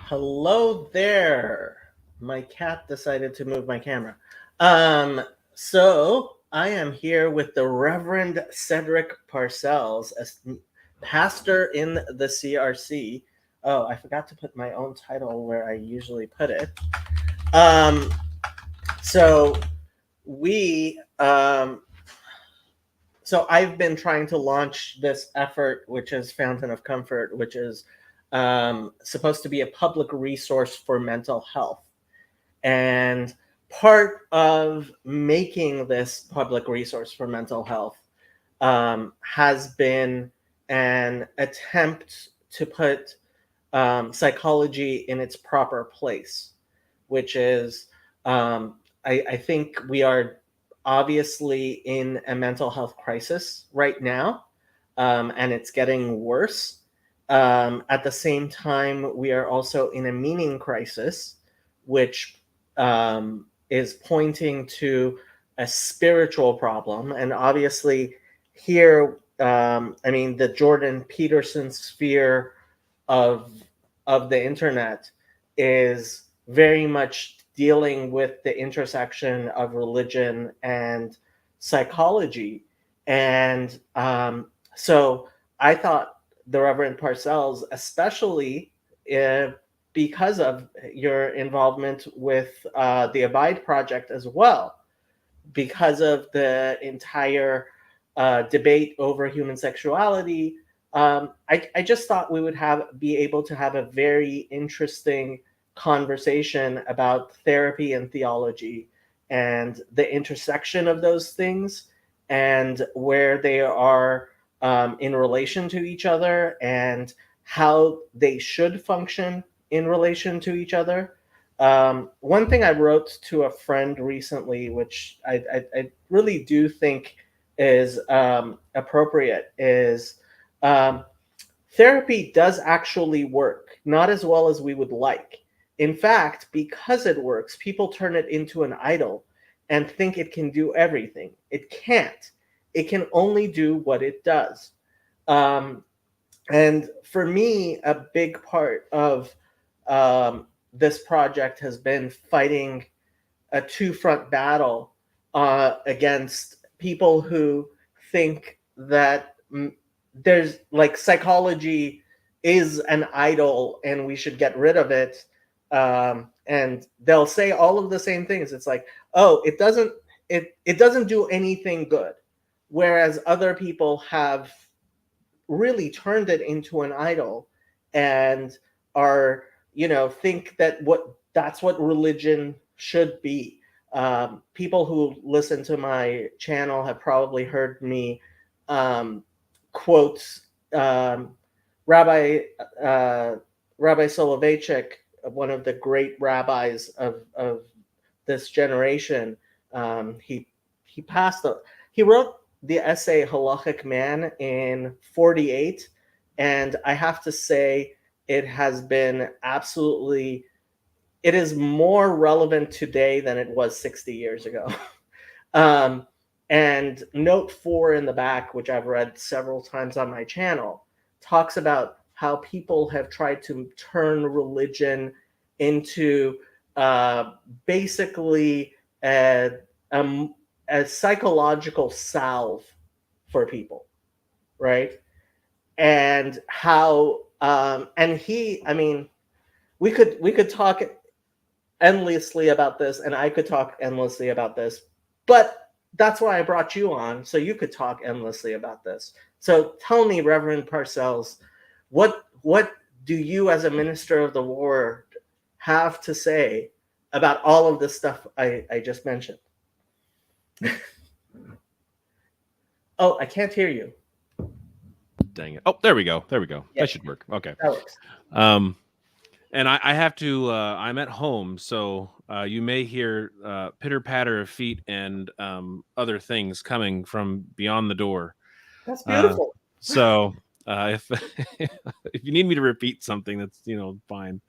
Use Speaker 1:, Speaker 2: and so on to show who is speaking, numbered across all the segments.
Speaker 1: Hello there. My cat decided to move my camera. So I am here with the Reverend Cedric Parsels, a pastor in the CRC. Oh, I forgot to put my own title where I usually put it. Um, so we, so I've been trying to launch this effort, which is Fountain of Comfort, which is supposed to be a public resource for mental health. And part of making this public resource for mental health has been an attempt to put psychology in its proper place, which is, I think we are obviously in a mental health crisis right now, and it's getting worse. At the same time, we are also in a meaning crisis, which is pointing to a spiritual problem. And obviously, here, the Jordan Peterson sphere of the internet is very much dealing with the intersection of religion and psychology. And so I thought the Reverend Parcells, especially because of your involvement with the Abide Project as well, because of the entire debate over human sexuality, I just thought we would be able to have a very interesting conversation about therapy and theology and the intersection of those things and where they are in relation to each other and how they should function in relation to each other. One thing I wrote to a friend recently, which I really do think is appropriate, is um, therapy does actually work, not as well as we would like. In fact, because it works, people turn it into an idol and think it can do everything. It can't. It can only do what it does. Um, and for me, a big part of this project has been fighting a two-front battle against people who think that there's like psychology is an idol and we should get rid of it. And they'll say all of the same things. It's like, oh, it doesn't do anything good. Whereas other people have really turned it into an idol and are, think that that's what religion should be. People who listen to my channel have probably heard me quote um, Rabbi Rabbi Soloveitchik, one of the great rabbis of this generation. He passed. He wrote the essay Halachic Man in 48, and I have to say it has been absolutely. It is more relevant today than it was 60 years ago. um, and note 4 in the back, which I've read several times on my channel, talks about how people have tried to turn religion into basically a, a psychological salve for people, right? And how and he, we could talk endlessly about this, and I could talk endlessly about this, but that's why I brought you on, so you could talk endlessly about this. So tell me, Reverend Parcells, what do you, as a minister of the Lord, have to say about all of the stuff I just mentioned? Oh, I can't hear you.
Speaker 2: Dang it. Oh, there we go. There we go.
Speaker 1: Yeah,
Speaker 2: that should work. Okay.
Speaker 1: that works.
Speaker 2: And I have to, I'm at home, so you may hear pitter patter of feet and other things coming from beyond the door.
Speaker 1: That's beautiful.
Speaker 2: So if if you need me to repeat something, that's fine.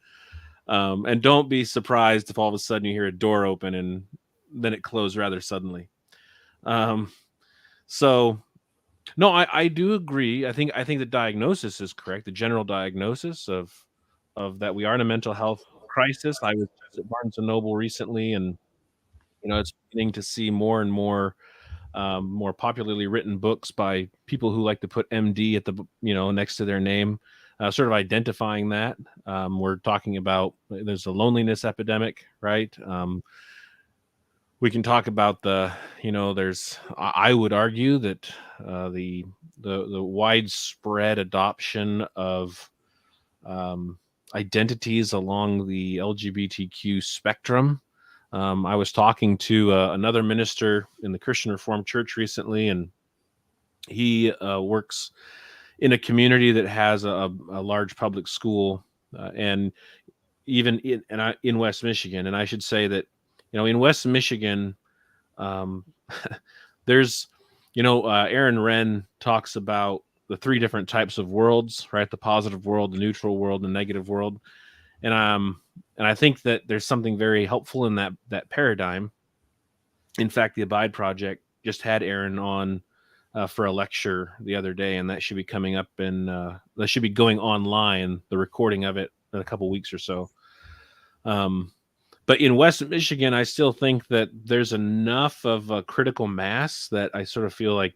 Speaker 2: And don't be surprised if all of a sudden you hear a door open and then it closed rather suddenly. So no, I do agree. I think the diagnosis is correct. The general diagnosis of that we are in a mental health crisis. I was at Barnes and Noble recently, and it's beginning to see more and more more popularly written books by people who like to put MD at the next to their name, sort of identifying that. We're talking about there's a loneliness epidemic, right? We can talk about there's I would argue that the widespread adoption of identities along the LGBTQ spectrum. I was talking to another minister in the Christian Reformed Church recently, and he works in a community that has a large public school, and even in West Michigan. And I should say that in West Michigan, there's Aaron Wrenn talks about the 3 different types of worlds, right? The positive world, the neutral world, the negative world. And I think that there's something very helpful in that paradigm. In fact, the Abide Project just had Aaron on for a lecture the other day, and that should be coming up that should be going online, the recording of it, in a couple weeks or so. But in West Michigan, I still think that there's enough of a critical mass that I sort of feel like,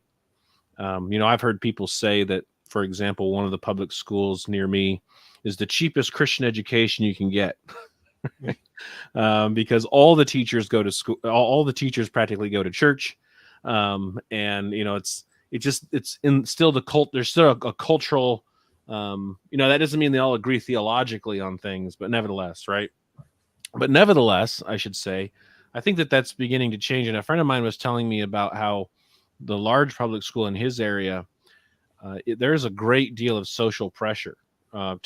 Speaker 2: I've heard people say that, for example, one of the public schools near me is the cheapest Christian education you can get. Because all the teachers go to school, all the teachers practically go to church. And it's still the cult. There's still a cultural, that doesn't mean they all agree theologically on things, but nevertheless, right? But nevertheless, I should say, I think that that's beginning to change. And a friend of mine was telling me about how the large public school in his area, there's a great deal of social pressure on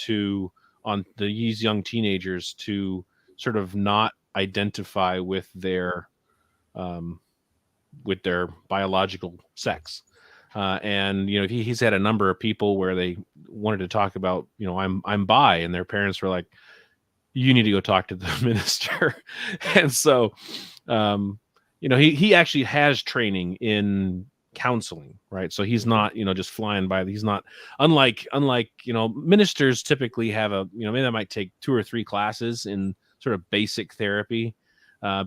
Speaker 2: these young teenagers to sort of not identify with their biological sex. And he's had a number of people where they wanted to talk about, I'm bi, and their parents were like, you need to go talk to the minister. And so, he actually has training in counseling, right? So he's not, just flying by. He's not unlike, ministers typically have maybe they might take 2 or 3 classes in sort of basic therapy,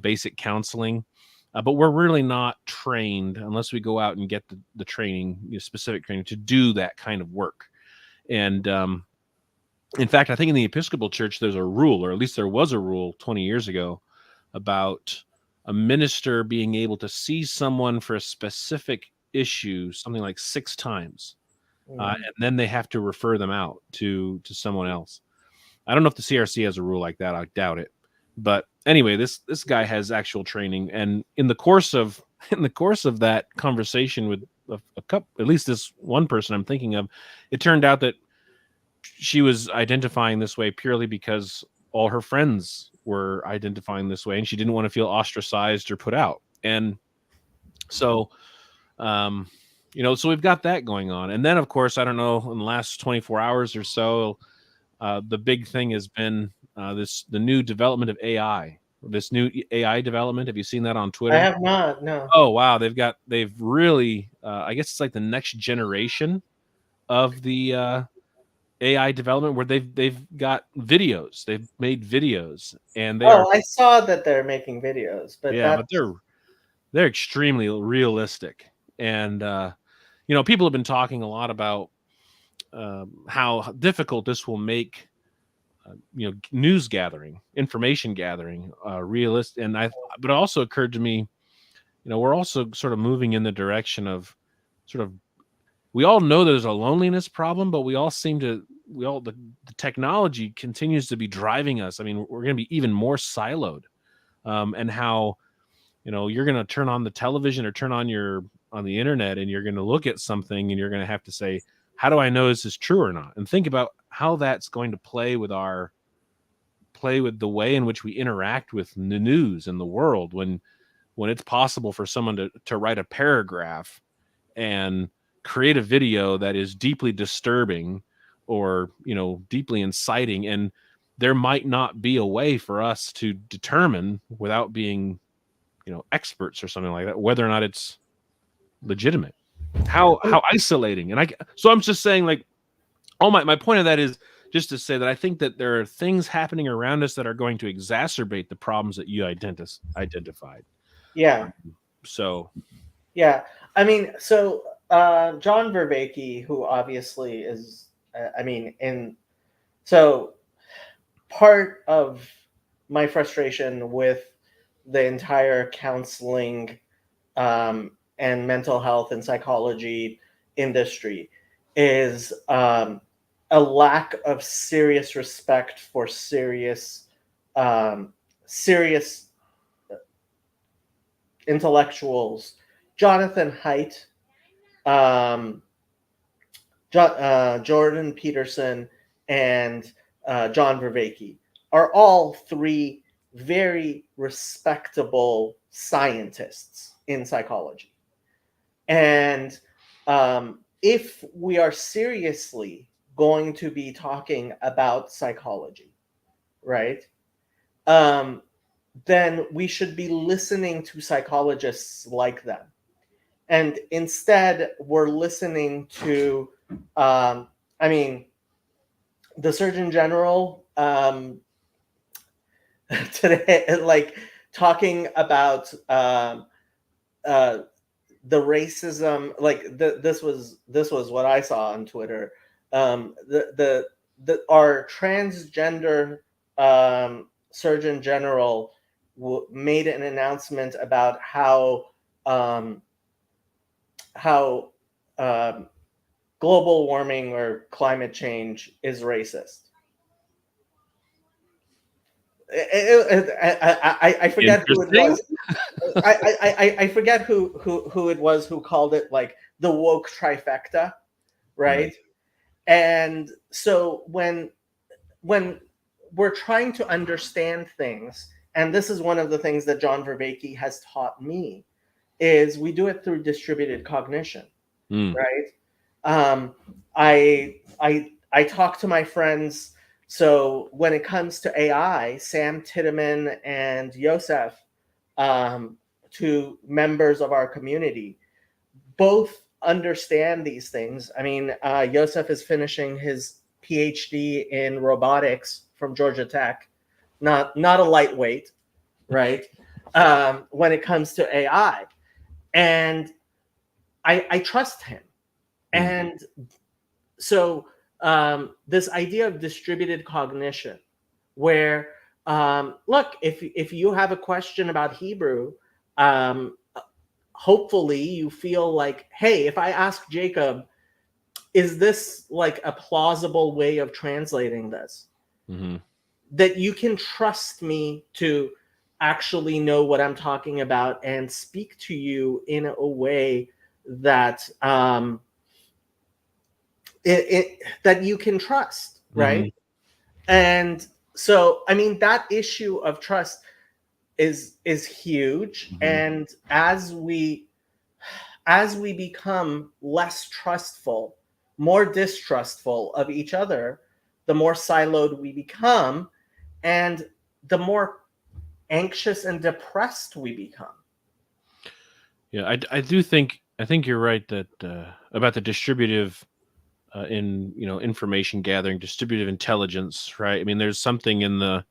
Speaker 2: basic counseling. But we're really not trained unless we go out and get the training, specific training to do that kind of work. And, in fact, I think in the Episcopal Church, there's a rule, or at least there was a rule 20 years ago, about a minister being able to see someone for a specific issue, something like 6 times. And then they have to refer them out to someone else. I don't know if the CRC has a rule like that. I doubt it. But anyway, this guy has actual training. And in the course of that conversation with a couple, at least this one person I'm thinking of, it turned out that she was identifying this way purely because all her friends were identifying this way, and she didn't want to feel ostracized or put out. And so, so we've got that going on. And then, of course, I don't know, in the last 24 hours or so, the big thing has been the new development of AI. This new AI development. Have you seen that on Twitter?
Speaker 1: I have not. No.
Speaker 2: Oh wow, they've really. I guess it's like the next generation of the AI development, where they've got videos. They've made videos, and
Speaker 1: I saw that they're making videos, but
Speaker 2: but they're extremely realistic. And people have been talking a lot about how difficult this will make news gathering, information gathering, realistic. But it also occurred to me, we're also sort of moving in the direction of we all know there's a loneliness problem, but the technology continues to be driving us. I mean, we're going to be even more siloed, and how, you're going to turn on the television or turn on the internet, and you're going to look at something, and you're going to have to say, how do I know this is true or not? And think about how that's going to play with the way in which we interact with the news and the world, when it's possible for someone to write a paragraph and create a video that is deeply disturbing or deeply inciting, and there might not be a way for us to determine, without being experts or something like that, whether or not it's legitimate. How isolating. And so I'm just saying, like, my point of that is, just to say that I think that there are things happening around us that are going to exacerbate the problems that you identified.
Speaker 1: Yeah.
Speaker 2: So,
Speaker 1: Yeah. I mean, so John Vervaeke, who obviously is, so part of my frustration with the entire counseling and mental health and psychology industry is a lack of serious respect for serious intellectuals. Jonathan Haidt, um, Jordan Peterson, and John Vervaeke are all three very respectable scientists in psychology. And if we are seriously going to be talking about psychology, right, then we should be listening to psychologists like them. And instead, we're listening to, I mean, the Surgeon General today, like talking about uh, the racism. Like this was what I saw on Twitter. Our transgender Surgeon General made an announcement about um, how global warming or climate change is racist. I forget who it was. I forget who it was who called it like the woke trifecta, right? And so when we're trying to understand things, and this is one of the things that John Vervaeke has taught me, is we do it through distributed cognition, right? I talk to my friends. So when it comes to AI, Sam Titteman and Yosef, two members of our community, both understand these things. I mean, Yosef is finishing his PhD in robotics from Georgia Tech, not a lightweight, right? When it comes to AI, and I trust him. And so this idea of distributed cognition, where look, if you have a question about Hebrew, hopefully you feel like, hey, if I ask Jacob, is this like a plausible way of translating this? That you can trust me to actually know what I'm talking about and speak to you in a way that that you can trust, right? And so, I mean, that issue of trust is huge. And as we become less trustful, more distrustful of each other, the more siloed we become, and the more anxious and depressed we become.
Speaker 2: Yeah, I think you're right that about the distributive in information gathering, distributive intelligence, right? I mean, there's something in I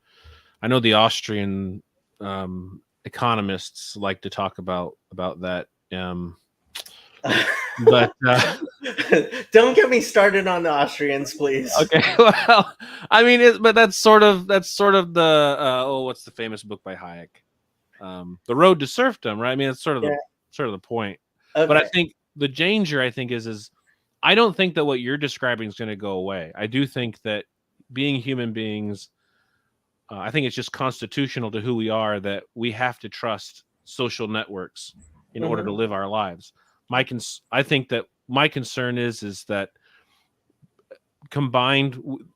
Speaker 2: know the Austrian economists like to talk about that. But
Speaker 1: don't get me started on the Austrians, please.
Speaker 2: Okay, well, I mean, but that's sort of the what's the famous book by Hayek, The Road to Serfdom, right? I mean, it's sort of the point.
Speaker 1: Okay.
Speaker 2: But I think the danger, is I don't think that what you're describing is going to go away. I do think that being human beings, I think it's just constitutional to who we are that we have to trust social networks in order to live our lives. I think that my concern is that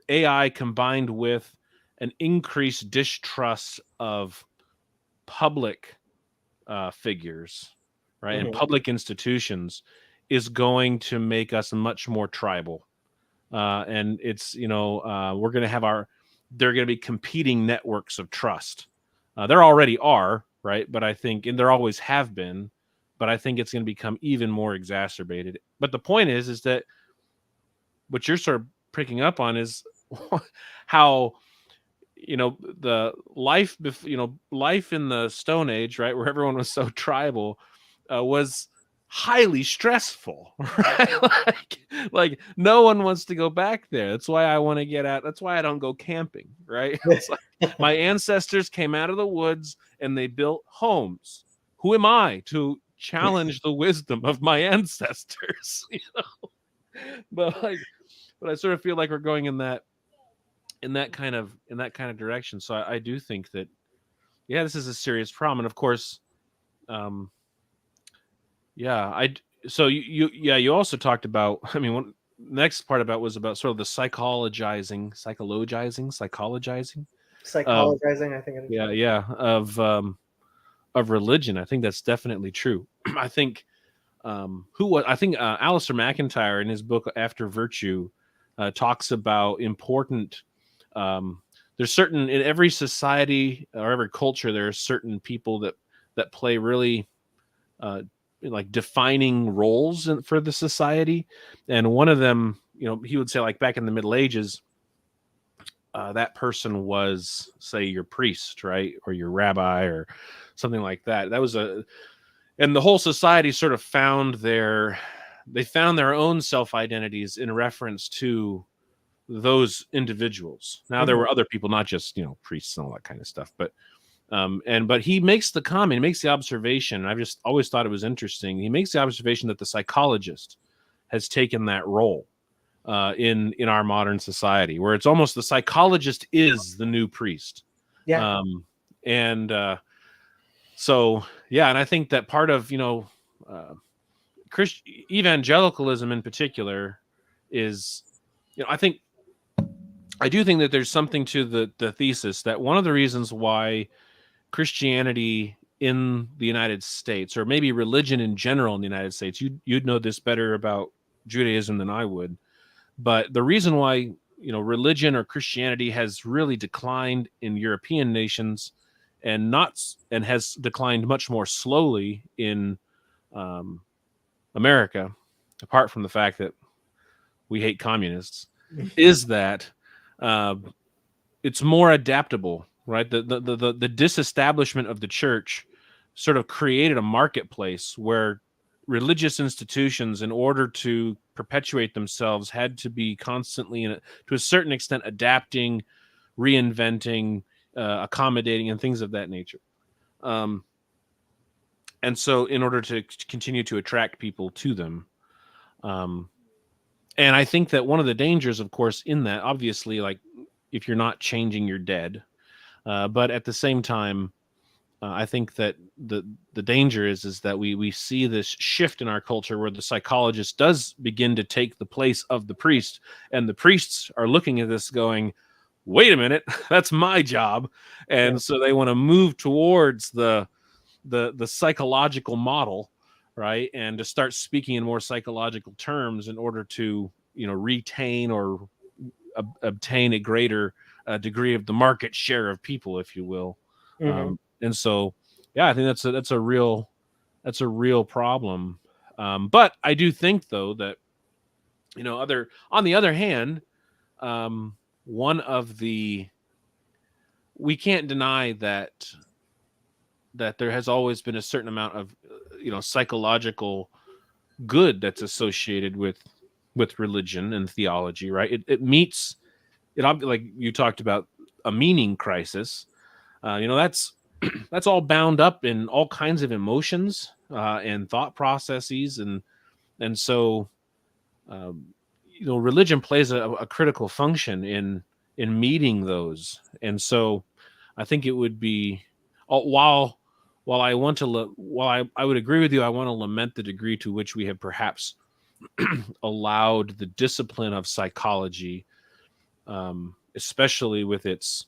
Speaker 2: AI combined with an increased distrust of public figures, right, and public institutions is going to make us much more tribal. And it's, we're going to have there are going to be competing networks of trust. There already are, right? But I think, and there always have been, but I think it's going to become even more exacerbated. But the point is that what you're sort of picking up on is how the life life in the Stone Age, right, where everyone was so tribal, was highly stressful, right? like no one wants to go back there. That's why I want to get out. That's why I don't go camping, right? It's like my ancestors came out of the woods and they built homes. Who am I to challenge the wisdom of my ancestors? But I sort of feel like we're going in that kind of direction. So I do think that, yeah, this is a serious problem. And of course, you also talked about, I mean, one next part about was about sort of the psychologizing,
Speaker 1: Psychologizing, I think it is.
Speaker 2: of religion. I think that's definitely true. I think Alistair McIntyre in his book After Virtue talks about important there's certain, in every society or every culture, there are certain people that play really like defining roles for the society. And one of them, he would say, like back in the Middle Ages, that person was, say, your priest, right, or your rabbi or something like that. That was and the whole society sort of found their own self-identities in reference to those individuals. Now there were other people, not just priests and all that kind of stuff, but he makes the comment, he makes the observation. I've just always thought it was interesting. He makes the observation that the psychologist has taken that role in our modern society, where it's almost the psychologist is the new priest.
Speaker 1: Yeah.
Speaker 2: So yeah, and I think that part of evangelicalism in particular is, I do think that there's something to the thesis that one of the reasons why Christianity in the United States, or maybe religion in general in the United States, you'd know this better about Judaism than I would, but the reason why religion or Christianity has really declined in European nations and has declined much more slowly in America, apart from the fact that we hate communists, is that it's more adaptable, right? The disestablishment of the church sort of created a marketplace where religious institutions, in order to perpetuate themselves, had to be constantly, to a certain extent, adapting, reinventing, accommodating, and things of that nature. And so in order to continue to attract people to them, and I think that one of the dangers, of course, in that, obviously, like, if you're not changing, you're dead. But at the same time, I think that the danger is that we see this shift in our culture where the psychologist does begin to take the place of the priest, and the priests are looking at this going, wait a minute, that's my job. And so they want to move towards the psychological model, right? And to start speaking in more psychological terms in order to, retain or obtain a greater degree of the market share of people, if you will. And so, yeah, I think that's a real problem. But I do think, though, that on the other hand, we can't deny that there has always been a certain amount of psychological good that's associated with religion and theology, right? It meets it, like you talked about, a meaning crisis. That's all bound up in all kinds of emotions and thought processes, and so religion plays a critical function in meeting those. And so I think it would be, while I would agree with you, I want to lament the degree to which we have perhaps allowed the discipline of psychology, especially with its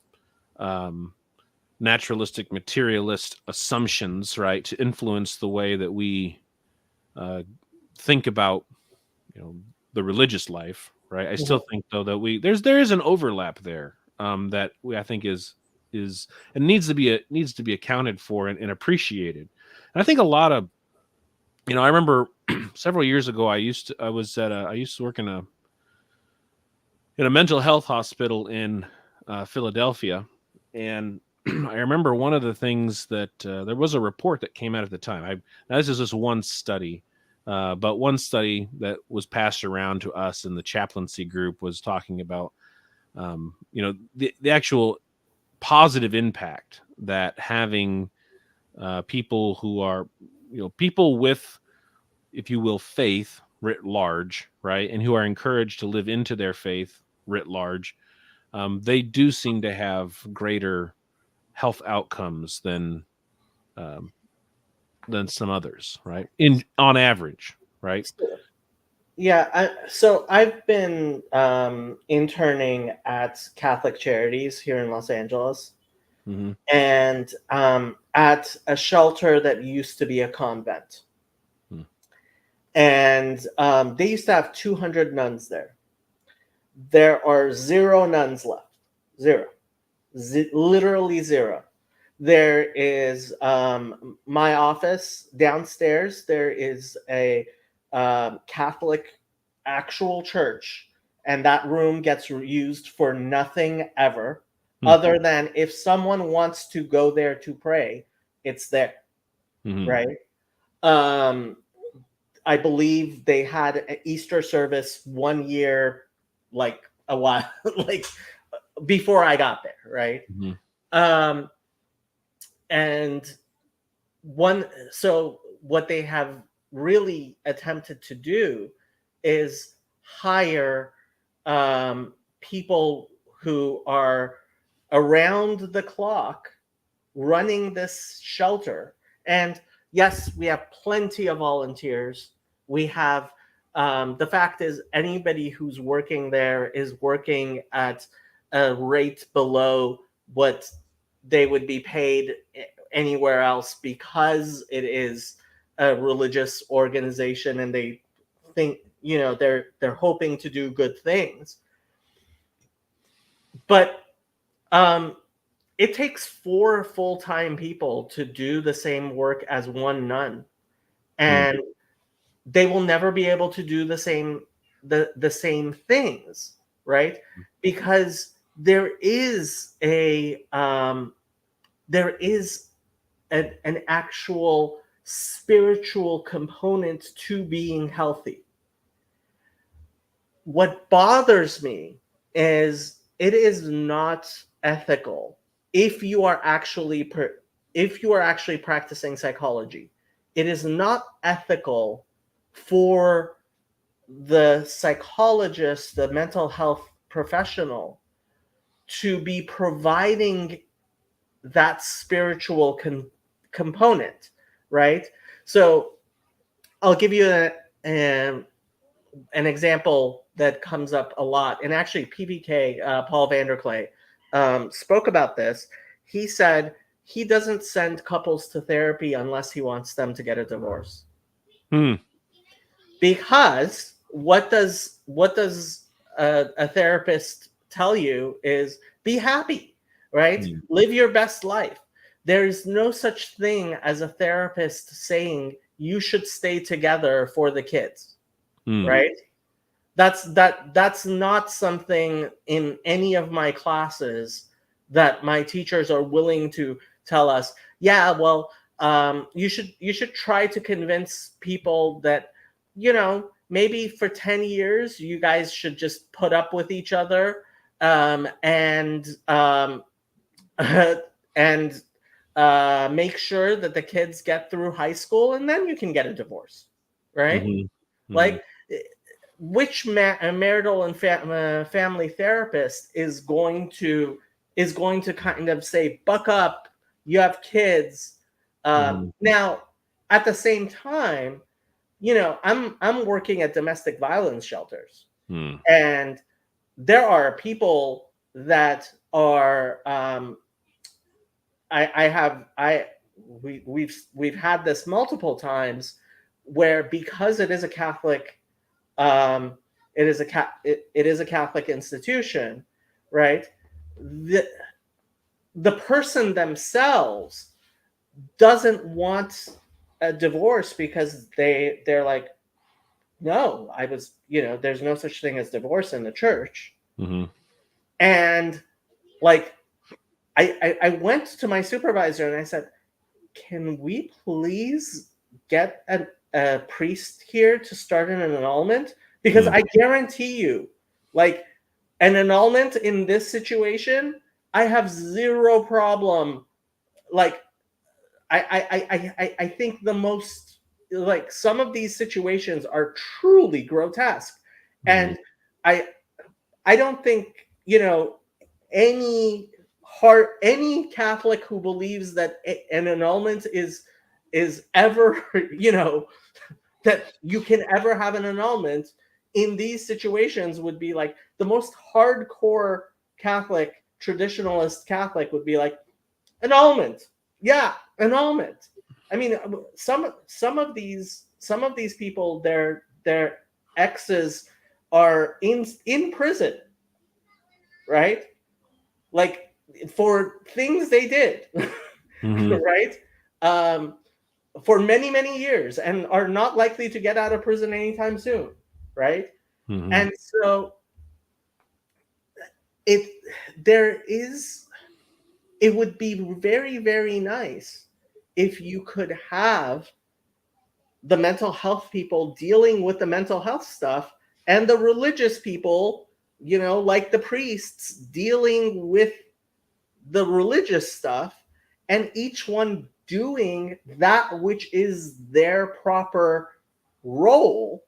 Speaker 2: naturalistic materialist assumptions, right, to influence the way that we think about the religious life, right? I still think, though, that there is an overlap there that I think is and needs to be accounted for and appreciated. And I think a lot of I remember several years ago I used to work in in a mental health hospital in Philadelphia. And I remember one of the things that there was a report that came out at the time. Now this is just one study, but one study that was passed around to us in the chaplaincy group was talking about, the actual positive impact that having people who are, people with, if you will, faith writ large, right, and who are encouraged to live into their faith writ large, they do seem to have greater health outcomes um, than some others, right? On average, right?
Speaker 1: Yeah, so I've been interning at Catholic Charities here in Los Angeles,
Speaker 2: Mm-hmm.
Speaker 1: and at a shelter that used to be a convent.
Speaker 2: Hmm.
Speaker 1: And they used to have 200 nuns there. There are 0 nuns left. 0. Literally 0. There is my office downstairs. There is a Catholic actual church, and that room gets used for nothing ever, other than if someone wants to go there to pray, it's there,
Speaker 2: Mm-hmm.
Speaker 1: right? I believe they had an Easter service one year, like a while, like before I got there, right?
Speaker 2: Mm-hmm.
Speaker 1: Um, and so what they have really attempted to do is hire people who are around the clock running this shelter. And yes, we have plenty of volunteers. We have the fact is anybody who's working there is working at a rate below what they would be paid anywhere else, because it is a religious organization and they think, they're hoping to do good things. But it takes 4 full-time people to do the same work as one nun, and they will never be able to do the same things, right? Because there is an actual spiritual component to being healthy. What bothers me is it is not ethical if you are actually practicing psychology. It is not ethical for the psychologist, the mental health professional, to be providing that spiritual component, right? So I'll give you an example that comes up a lot. And actually, PBK, Paul Vanderklay, spoke about this. He said he doesn't send couples to therapy unless he wants them to get a divorce. Because what does a therapist tell you is be happy, right? Live your best life. There's no such thing as a therapist saying you should stay together for the kids, right? That's not something in any of my classes that my teachers are willing to tell us. Yeah, well, you should try to convince people that, maybe for 10 years you guys should just put up with each other, and and make sure that the kids get through high school, and then you can get a divorce, right? Like, which marital and family therapist is going to kind of say, buck up, you have kids. Now, at the same time, I'm working at domestic violence shelters, and there are people that are we've had this multiple times, where because it is a Catholic it is a Catholic institution, right? The person themselves doesn't want a divorce because they're like, no, there's no such thing as divorce in the church,
Speaker 2: Mm-hmm.
Speaker 1: And like, I went to my supervisor and I said, can we please get a priest here to start an annulment? Because I guarantee you, like, an annulment in this situation, I have zero problem. Like, I think the most, like, some of these situations are truly grotesque. And I I don't think, any any Catholic who believes that an annulment is ever, that you can ever have an annulment in these situations would be like, the most hardcore Catholic, traditionalist Catholic would be like, annulment. Yeah, annulment. I mean, some of these people, their exes are in prison, right? Like, for things they did,
Speaker 2: Mm-hmm.
Speaker 1: right? Um, for many years, and are not likely to get out of prison anytime soon, right?
Speaker 2: Mm-hmm.
Speaker 1: And so it there is it would be very nice if you could have the mental health people dealing with the mental health stuff, and the religious people, like the priests, dealing with the religious stuff, and each one doing that which is their proper role.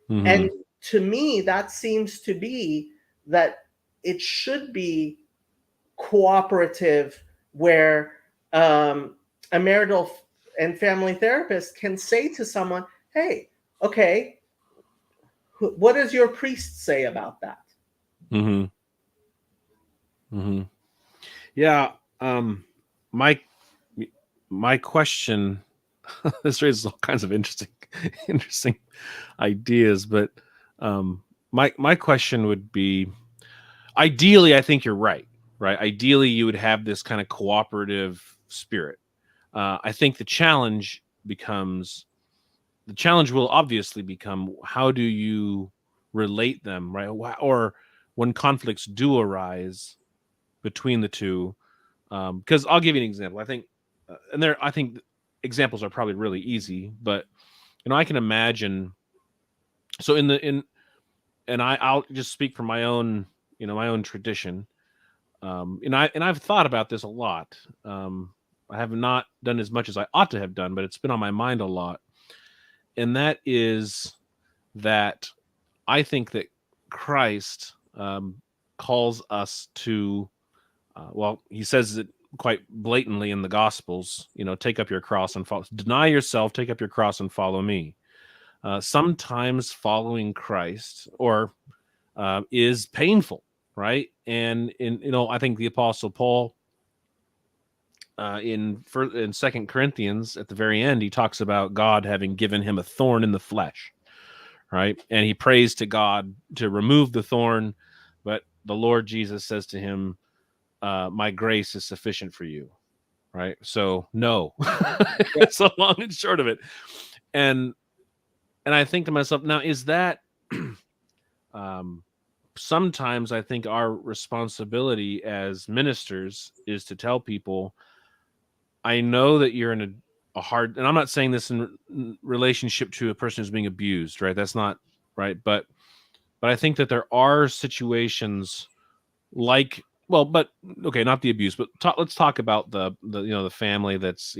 Speaker 2: Mm-hmm.
Speaker 1: And to me, that seems to be that it should be cooperative, where a marital and family therapist can say to someone, hey, okay, what does your priest say about that?
Speaker 2: Mm-hmm. Mm-hmm. Yeah. My my question. This raises all kinds of interesting ideas, but my question would be: ideally, I think you're right. Right. Ideally, you would have this kind of cooperative spirit. I think the challenge will obviously become, how do you relate them, right? Or when conflicts do arise between the two. Because I'll give you an example. I think examples are probably really easy, but I can imagine. So I'll just speak from my own, my own tradition. I've thought about this a lot. I have not done as much as I ought to have done, but it's been on my mind a lot. And that is that I think that Christ calls us to, he says it quite blatantly in the Gospels, take up your cross and follow, deny yourself, take up your cross and follow me. Sometimes following Christ is painful, right? And I think the Apostle Paul in Second Corinthians, at the very end, he talks about God having given him a thorn in the flesh, right? And he prays to God to remove the thorn, but the Lord Jesus says to him, my grace is sufficient for you, right? So no. So long and short of it. And I think to myself, now, is that sometimes I think our responsibility as ministers is to tell people, I know that you're in a hard, and I'm not saying this in relationship to a person who's being abused, right? That's not right. But I think that there are situations like, but okay, not the abuse, but let's talk about the the family that's,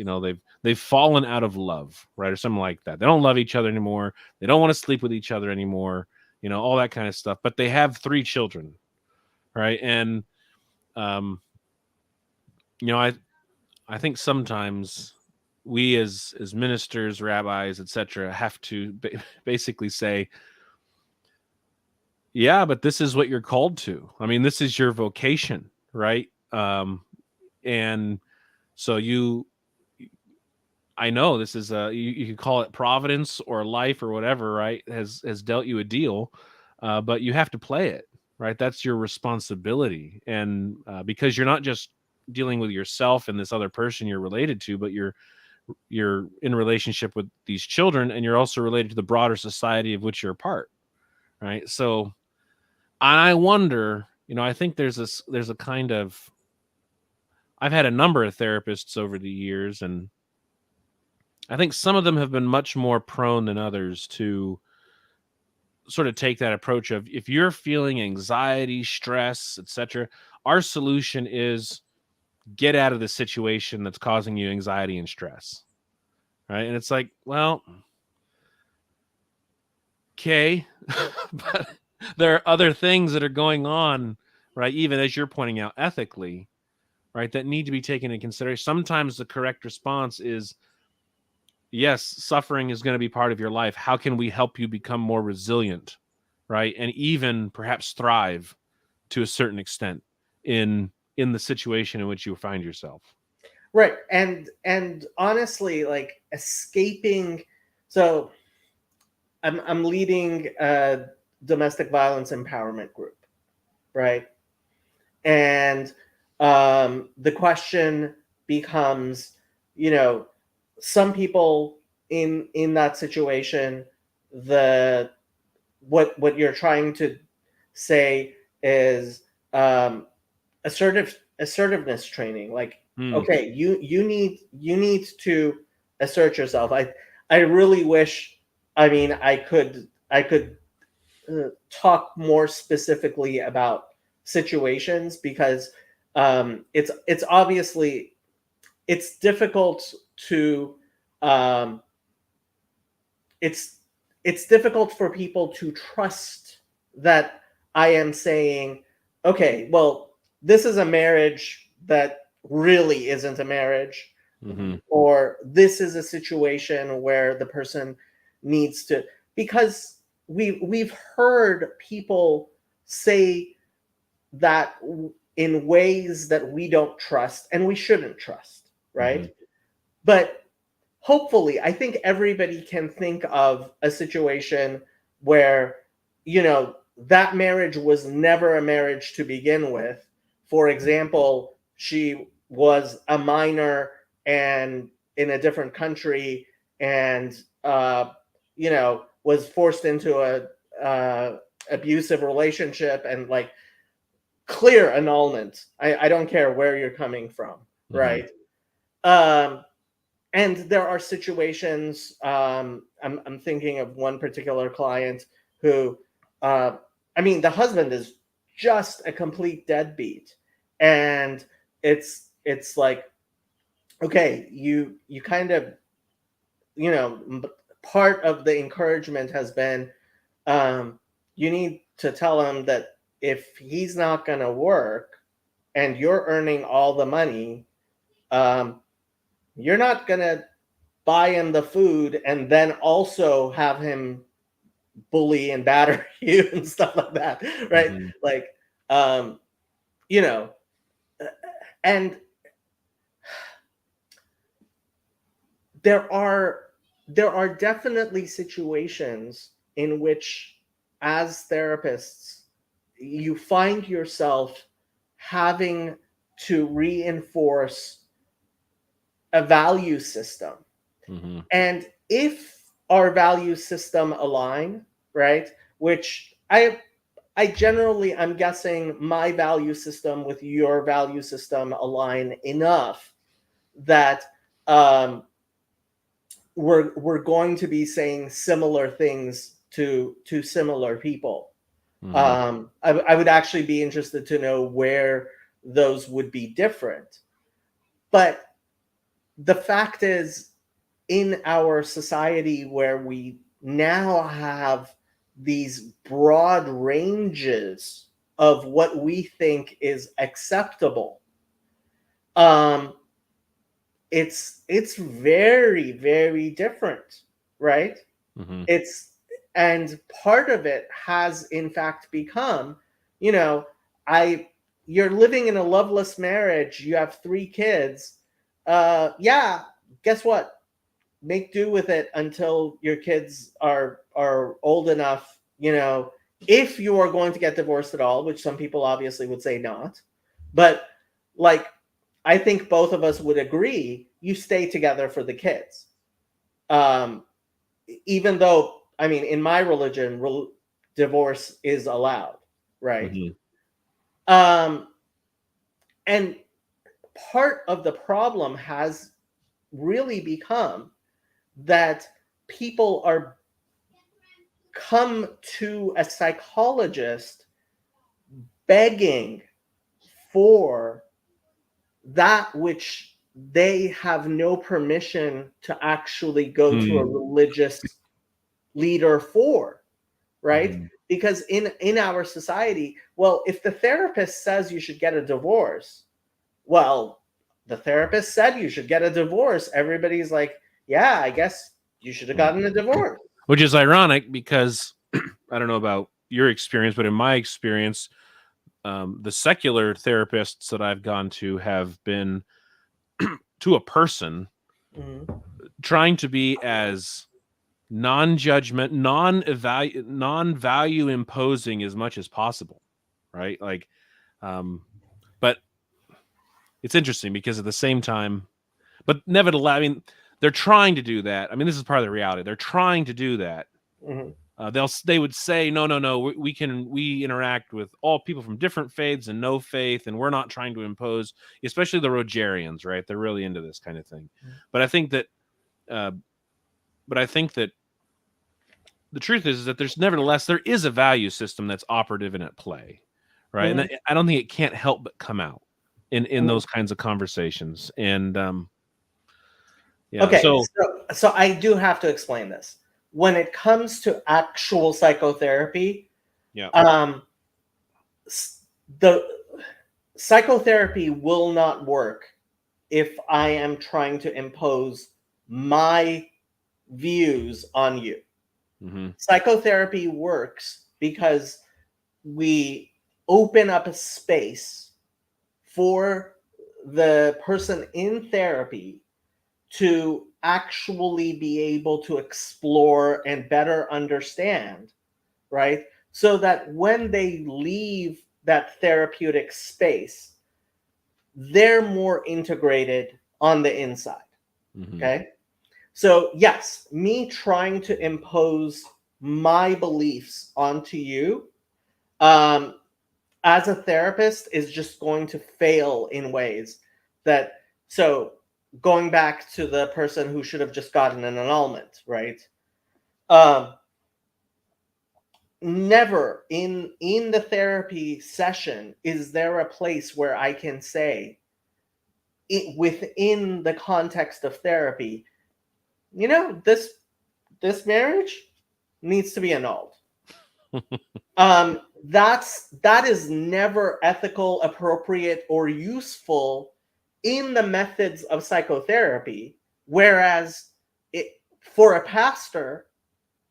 Speaker 2: they've fallen out of love, right? Or something like that. They don't love each other anymore. They don't want to sleep with each other anymore, all that kind of stuff. But they have 3 children, right? And I think sometimes we as ministers, rabbis, etc., have to basically say, yeah, but this is what you're called to. I mean, this is your vocation, right? And so I know this is you can call it providence or life or whatever, right? Has dealt you a deal, but you have to play it, right? That's your responsibility, and because you're not just dealing with yourself and this other person you're related to, but you're in relationship with these children, and you're also related to the broader society of which you're a part, right? So I wonder I think there's a kind of, I've had a number of therapists over the years, and I think some of them have been much more prone than others to sort of take that approach of, if you're feeling anxiety, stress, etc., our solution is get out of the situation that's causing you anxiety and stress. Right. And it's like, well, okay, but there are other things that are going on, right? Even as you're pointing out ethically, right, that need to be taken into consideration. Sometimes the correct response is, yes, suffering is going to be part of your life. How can we help you become more resilient, right? And even perhaps thrive to a certain extent in the situation in which you find yourself.
Speaker 1: Right. And honestly, like escaping, so I'm leading a domestic violence empowerment group, right? And the question becomes, some people in that situation, what you're trying to say is assertiveness training. Like, okay, you need to assert yourself. I really wish, I could talk more specifically about situations, because it's obviously, it's difficult to it's difficult for people to trust that I am saying, okay, well, this is a marriage that really isn't a marriage, or this is a situation where the person needs to, because we've heard people say that in ways that we don't trust and we shouldn't trust, right? But hopefully, I think everybody can think of a situation where, that marriage was never a marriage to begin with. For example, she was a minor and in a different country, and was forced into a abusive relationship, and like clear annulment. I don't care where you're coming from, right? And there are situations. I'm thinking of one particular client who, the husband is just a complete deadbeat, and it's like, okay, you kind of, part of the encouragement has been, you need to tell him that if he's not going to work and you're earning all the money, you're not going to buy him the food and then also have him bully and batter you and stuff like that, right? Like, and there are definitely situations in which, as therapists, you find yourself having to reinforce a value system. And if our value system align, right, which I generally, I'm guessing my value system with your value system align enough that we're going to be saying similar things to similar people. I would actually be interested to know where those would be different. But the fact is, in our society where we now have these broad ranges of what we think is acceptable, it's very, very different, right? And part of it has in fact become, you're living in a loveless marriage, you have 3 kids, guess what? Make do with it until your kids are old enough, if you are going to get divorced at all, which some people obviously would say not. But like, I think both of us would agree, you stay together for the kids. Even though, in my religion, divorce is allowed, right? And part of the problem has really become that people are come to a psychologist begging for that which they have no permission to actually go to a religious leader for, right? Because in our society, well, if the therapist says you should get a divorce, well, the therapist said you should get a divorce. Everybody's like, yeah, I guess you should have gotten a divorce.
Speaker 2: Which is ironic because I don't know about your experience, but in my experience, the secular therapists that I've gone to have been to a person trying to be as non-judgment, non-value imposing as much as possible, right? Like, but it's interesting because at the same time, but nevertheless, I mean, they're trying to do that. I mean, this is part of the reality. They're trying to do that. They would say, no, we interact with all people from different faiths and no faith, and we're not trying to impose, especially the Rogerians, right? They're really into this kind of thing. But I think that the truth is that there is a value system that's operative and at play, right? And I don't think it can't help but come out in those kinds of conversations. And yeah.
Speaker 1: Okay, so I do have to explain this. When it comes to actual psychotherapy, the psychotherapy will not work if I am trying to impose my views on you. Psychotherapy works because we open up a space for the person in therapy to actually be able to explore and better understand, right? So that when they leave that therapeutic space, they're more integrated on the inside. Okay? So yes, me trying to impose my beliefs onto you as a therapist is just going to fail in ways that, so going back to the person who should have just gotten an annulment, right? Never in the therapy session is there a place where I can say, within the context of therapy, this marriage needs to be annulled. That is never ethical, appropriate, or useful in the methods of psychotherapy. Whereas for a pastor,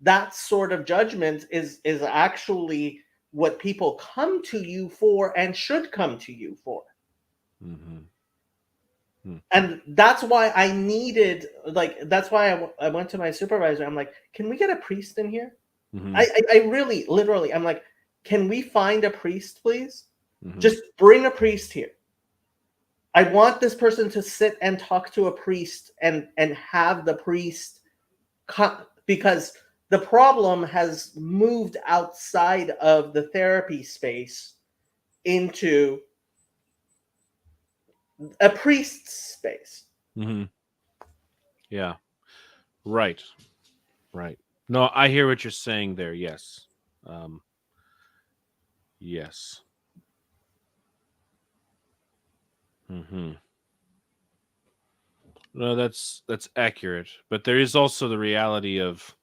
Speaker 1: that sort of judgment is actually what people come to you for and should come to you for. And that's why I needed, that's why I went to my supervisor. I'm like, can we get a priest in here? I really, literally, I'm like, can we find a priest, please? Just bring a priest here. I want this person to sit and talk to a priest and have the priest because the problem has moved outside of the therapy space into a priest's space.
Speaker 2: Yeah. Right. No, I hear what you're saying there. Yes. Yes. No, that's accurate. But there is also the reality of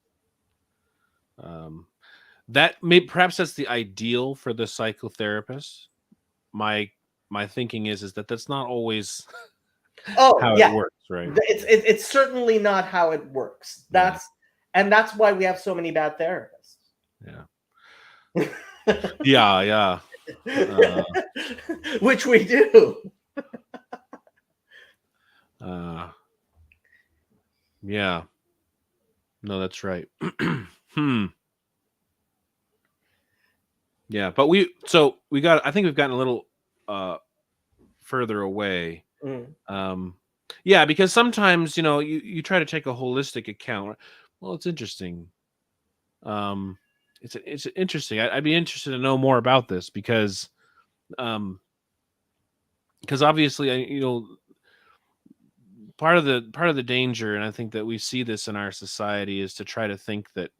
Speaker 2: that perhaps that's the ideal for the psychotherapist. My thinking is that that's not always how it works, right?
Speaker 1: It's certainly not how it works. That's why we have so many bad therapists.
Speaker 2: Yeah.
Speaker 1: Which we do.
Speaker 2: Yeah. No, that's right. Yeah, but I think we've gotten a little further away. Yeah, because sometimes, you try to take a holistic account. Well, it's interesting. It's interesting. I'd be interested to know more about this because Because obviously, part of the danger, and I think that we see this in our society, is to try to think that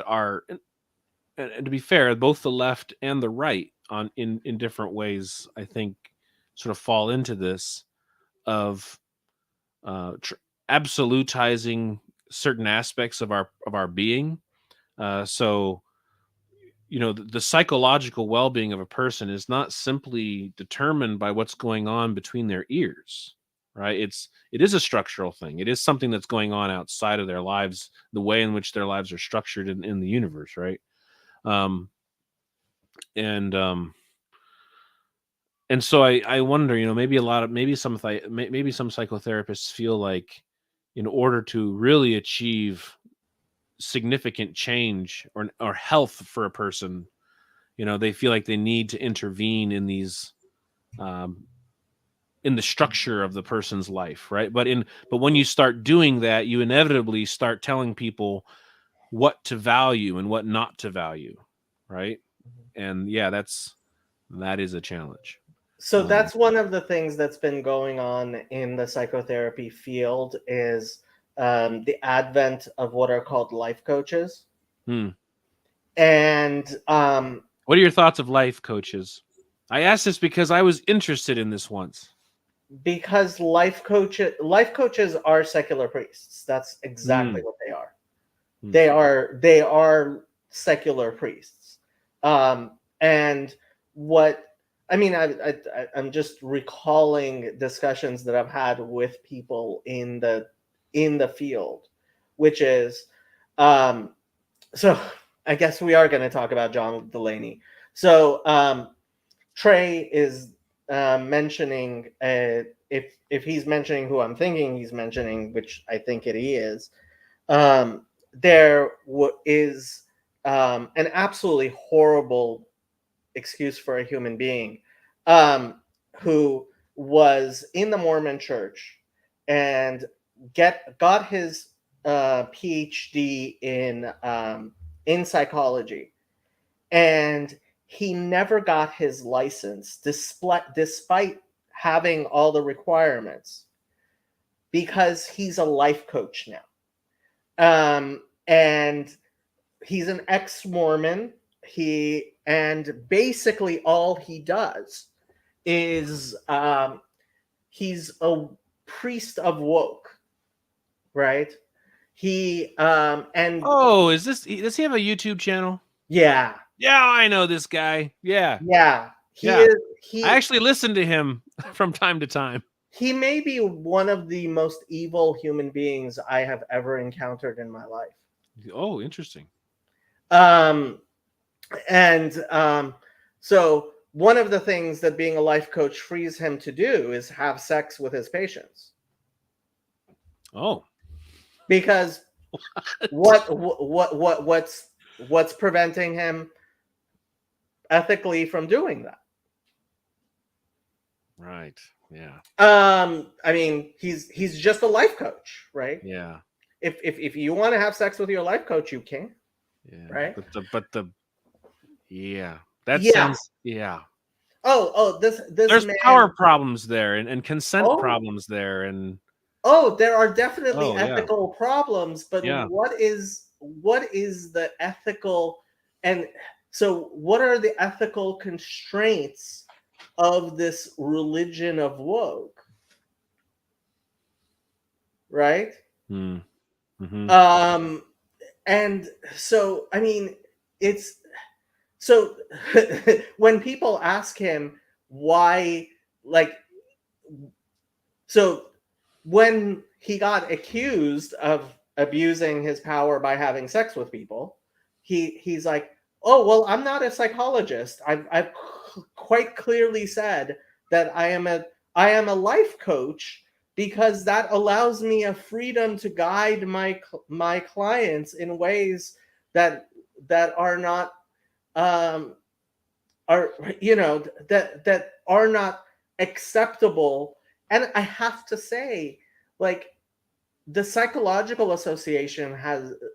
Speaker 2: our, and to be fair, both the left and the right in different ways, I think, sort of fall into this of absolutizing certain aspects of our being. So the psychological well-being of a person is not simply determined by what's going on between their ears, right? It is a structural thing. It is something that's going on outside of their lives, the way in which their lives are structured in the universe, right? And so I wonder, maybe some psychotherapists feel like, in order to really achieve significant change or health for a person, they feel like they need to intervene in these, in the structure of the person's life, right? But when you start doing that, you inevitably start telling people what to value and what not to value, right? And yeah, that is a challenge.
Speaker 1: So that's one of the things that's been going on in the psychotherapy field, is the advent of what are called life coaches. And
Speaker 2: what are your thoughts of life coaches? I asked this because I was interested in this once.
Speaker 1: Because life coaches are secular priests. That's exactly what they are. They are secular priests. And what I mean, I'm just recalling discussions that I've had with people in the field, which is, so I guess we are going to talk about John Delaney. So Trey is mentioning, if he's mentioning who I'm thinking he's mentioning, which I think he is, there is an absolutely horrible excuse for a human being who was in the Mormon Church and got his PhD in psychology, and he never got his license despite having all the requirements, because he's a life coach now. And he's an ex-Mormon. And basically all he does is he's a priest of woke, right? He and
Speaker 2: does he have a YouTube channel?
Speaker 1: Yeah,
Speaker 2: I know this guy. Yeah,
Speaker 1: he is.
Speaker 2: I actually listen to him from time to time.
Speaker 1: He may be one of the most evil human beings I have ever encountered in my life.
Speaker 2: Oh, interesting.
Speaker 1: So one of the things that being a life coach frees him to do is have sex with his patients.
Speaker 2: Oh,
Speaker 1: because what's preventing him ethically from doing that?
Speaker 2: Right. Yeah.
Speaker 1: I mean, he's just a life coach, right?
Speaker 2: Yeah.
Speaker 1: If you want to have sex with your life coach, you can.
Speaker 2: Yeah.
Speaker 1: Right.
Speaker 2: Sounds. Yeah.
Speaker 1: There's
Speaker 2: man, power problems there and consent problems there, and
Speaker 1: there are definitely ethical problems, but what is the ethical, and so what are the ethical constraints of this religion of woke, right?
Speaker 2: Mm-hmm.
Speaker 1: And so I mean, it's so when people ask him why, so when he got accused of abusing his power by having sex with people, he's like, oh, well, I'm not a psychologist. I've quite clearly said that I am a life coach, because that allows me a freedom to guide my clients in ways that are not that are not acceptable. And I have to say, the Psychological Association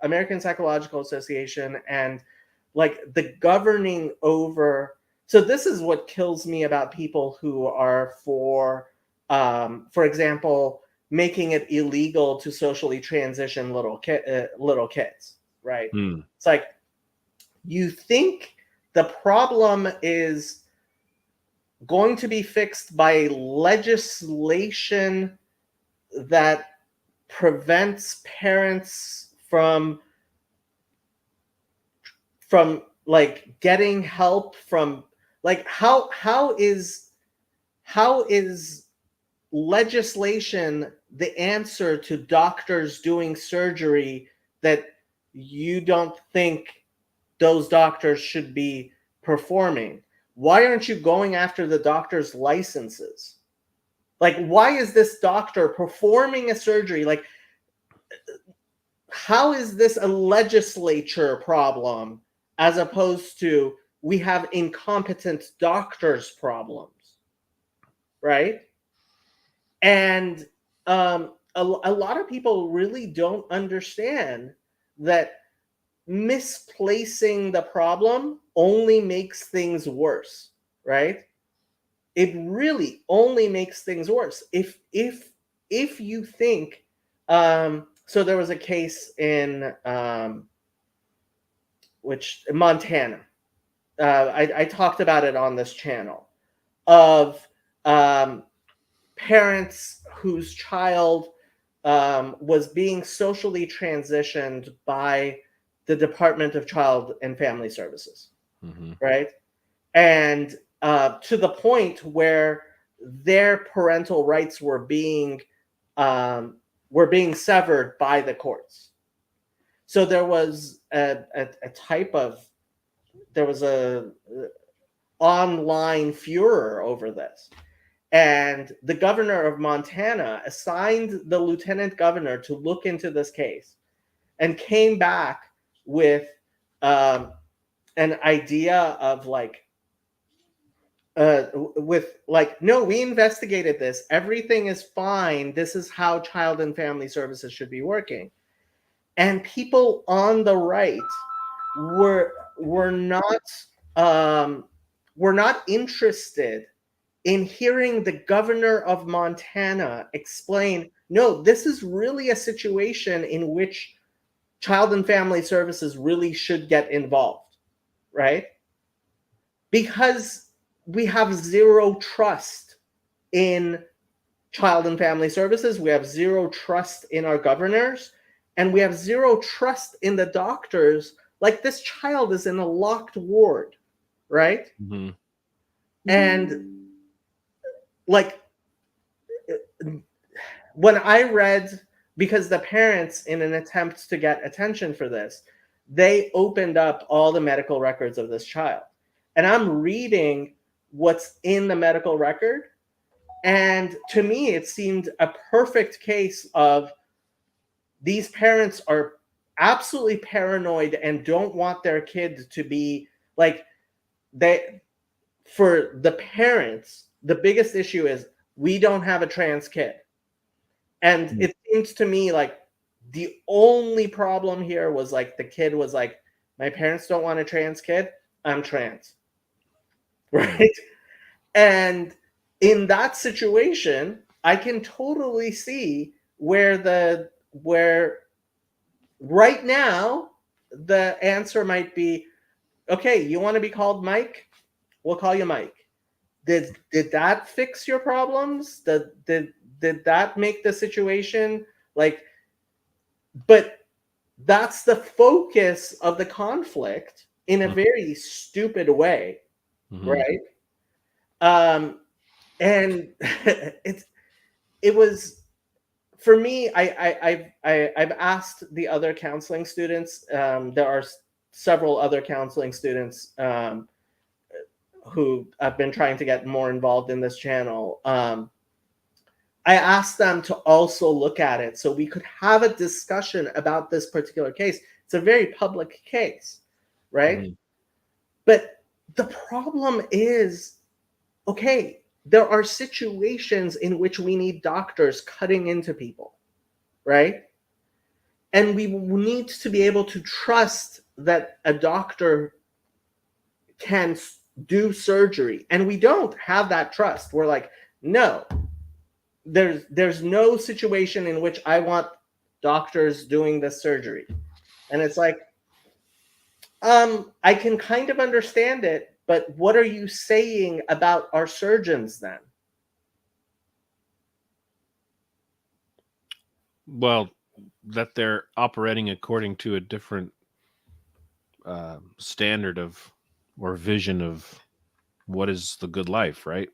Speaker 1: American Psychological Association, and the governing over So this is what kills me about people who are for example, making it illegal to socially transition little kids, right? It's like, you think the problem is going to be fixed by legislation that prevents parents from like getting help from, like, how is legislation the answer to doctors doing surgery that you don't think those doctors should be performing? Why aren't you going after the doctor's licenses? Like, why is this doctor performing a surgery? Like, how is this a legislature problem as opposed to we have incompetent doctors problems, right? And a lot of people really don't understand that misplacing the problem only makes things worse, right? It really only makes things worse. If you think, so there was a case in Montana. I talked about it on this channel, of parents whose child was being socially transitioned by the Department of Child and Family Services, right? And to the point where their parental rights were being severed by the courts. So there was a online furor over this. And the governor of Montana assigned the lieutenant governor to look into this case and came back with an idea of no, we investigated this. Everything is fine. This is how Child and Family Services should be working. And people on the right were not interested in hearing the governor of Montana explain, no, this is really a situation in which Child and Family Services really should get involved, right? Because we have zero trust in Child and Family Services, we have zero trust in our governors, and we have zero trust in the doctors. Like, this child is in a locked ward, right? And like, when I read, because the parents, in an attempt to get attention for this, they opened up all the medical records of this child. And I'm reading what's in the medical record. And to me, it seemed a perfect case of these parents are absolutely paranoid and don't want their kid to be like, for the parents, the biggest issue is we don't have a trans kid. And it seems to me like the only problem here was like the kid was like, my parents don't want a trans kid, I'm trans, right? And in that situation, I can totally see where right now the answer might be, okay, you want to be called Mike? We'll call you Mike. Did that fix your problems? Did that make the situation like? But that's the focus of the conflict in a very stupid way, right? And it was, for me, I've asked the other counseling students. There are several other counseling students who have been trying to get more involved in this channel. I asked them to also look at it so we could have a discussion about this particular case. It's a very public case, right? But the problem is, okay, there are situations in which we need doctors cutting into people, right? And we need to be able to trust that a doctor can do surgery. And we don't have that trust. We're like, no, there's no situation in which I want doctors doing this surgery. And it's like, I can kind of understand it, but what are you saying about our surgeons then?
Speaker 2: Well, that they're operating according to a different standard of or vision of what is the good life, right?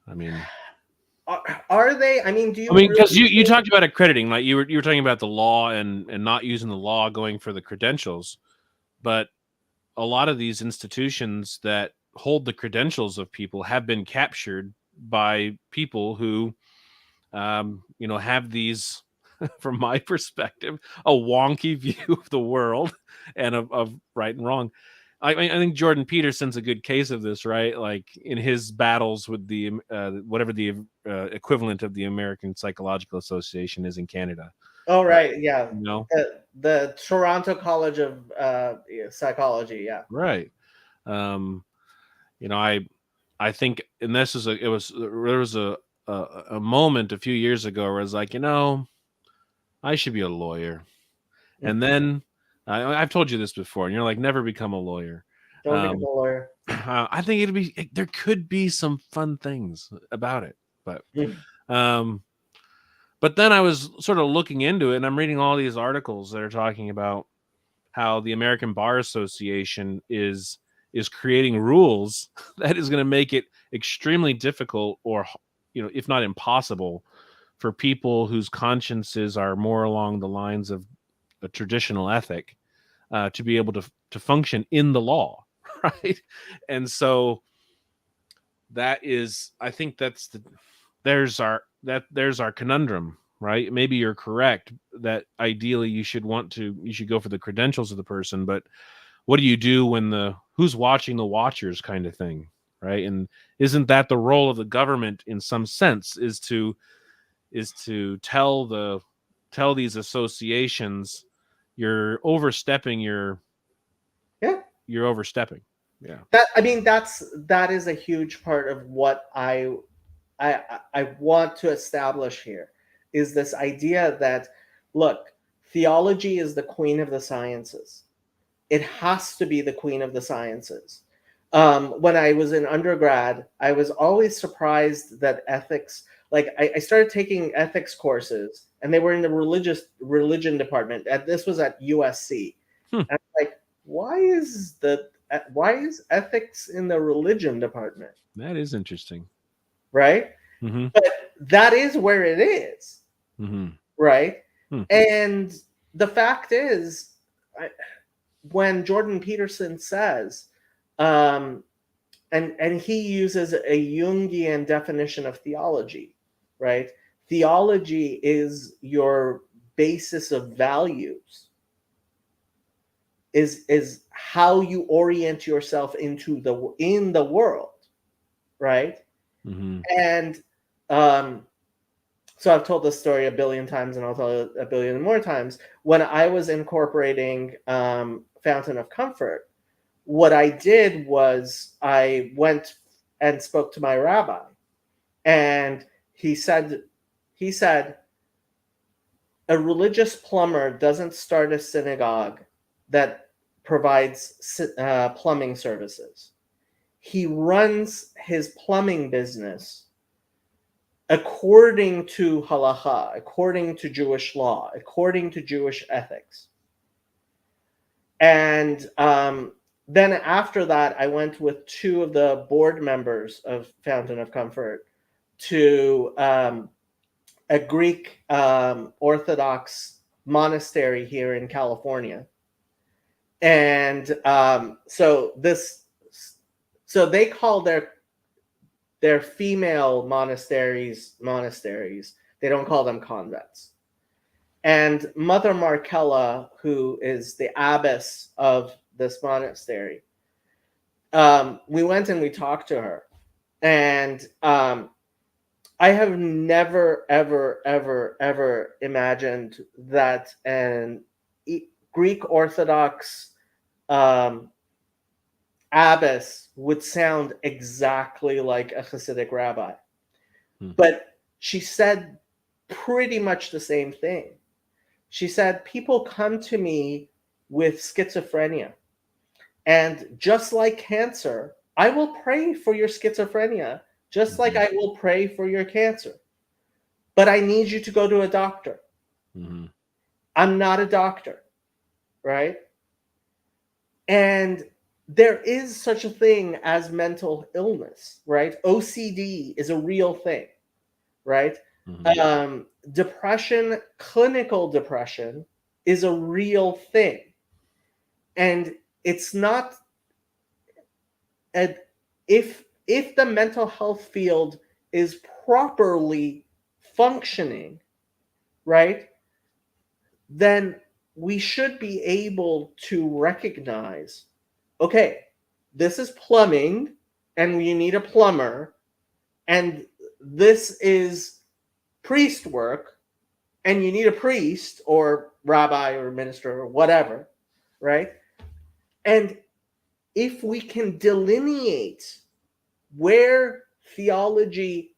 Speaker 2: I mean,
Speaker 1: are they? I mean, do you?
Speaker 2: I mean, because
Speaker 1: really
Speaker 2: you talked about accrediting, like you were talking about the law and not using the law, going for the credentials, but a lot of these institutions that hold the credentials of people have been captured by people who, have these, from my perspective, a wonky view of the world and of right and wrong. I think Jordan Peterson's a good case of this, right? Like in his battles with the whatever the equivalent of the American Psychological Association is in Canada.
Speaker 1: Oh, right, yeah.
Speaker 2: You know,
Speaker 1: The Toronto College of Psychology, yeah.
Speaker 2: right. I think, and there was a moment a few years ago where I was like, I should be a lawyer. And then I've told you this before, and you're like, never become a lawyer.
Speaker 1: Don't become a lawyer.
Speaker 2: I think there could be some fun things about it, but then I was sort of looking into it, and I'm reading all these articles that are talking about how the American Bar Association is creating rules that is going to make it extremely difficult, or if not impossible, for people whose consciences are more along the lines of a traditional ethic to be able to function in the law, right? And so that is, I think there's our conundrum, right? Maybe you're correct that ideally you should go for the credentials of the person, but what do you do when who's watching the watchers kind of thing, right? And isn't that the role of the government in some sense, is to tell these associations, you're overstepping you're overstepping. Yeah.
Speaker 1: That is a huge part of what I want to establish here, is this idea that, look, theology is the queen of the sciences. It has to be the queen of the sciences. When I was in undergrad, I was always surprised that ethics, like I started taking ethics courses, and they were in the religion department. And this was at USC. And I'm like, why is ethics in the religion department?
Speaker 2: That is interesting.
Speaker 1: Right?
Speaker 2: Mm-hmm.
Speaker 1: But that is where it is.
Speaker 2: Mm-hmm.
Speaker 1: Right? Mm-hmm. And the fact is, when Jordan Peterson says, and he uses a Jungian definition of theology, right? Theology is your basis of values, is how you orient yourself in the world, right?
Speaker 2: Mm-hmm.
Speaker 1: And so I've told this story a billion times, and I'll tell it a billion more times. When I was incorporating Fountain of Comfort, what I did was I went and spoke to my rabbi, and he said, a religious plumber doesn't start a synagogue that provides plumbing services. He runs his plumbing business according to halacha, according to Jewish law, according to Jewish ethics. And then after that, I went with two of the board members of Fountain of Comfort to a Greek Orthodox monastery here in California. And so they call their female monasteries. They don't call them convents. And Mother Markella, who is the abbess of this monastery, we went and we talked to her. And I have never, ever, ever, ever imagined that an Greek Orthodox abbess would sound exactly like a Hasidic rabbi.
Speaker 2: Hmm.
Speaker 1: But she said pretty much the same thing. She said, people come to me with schizophrenia. And just like cancer, I will pray for your schizophrenia, just like I will pray for your cancer. But I need you to go to a doctor.
Speaker 2: Mm-hmm.
Speaker 1: I'm not a doctor, right? And there is such a thing as mental illness, right? OCD is a real thing, right?
Speaker 2: Mm-hmm.
Speaker 1: Depression, clinical depression, is a real thing. And it's not if the mental health field is properly functioning, right, then we should be able to recognize, okay, this is plumbing and you need a plumber, and this is priest work and you need a priest or rabbi or minister or whatever, right? And if we can delineate where theology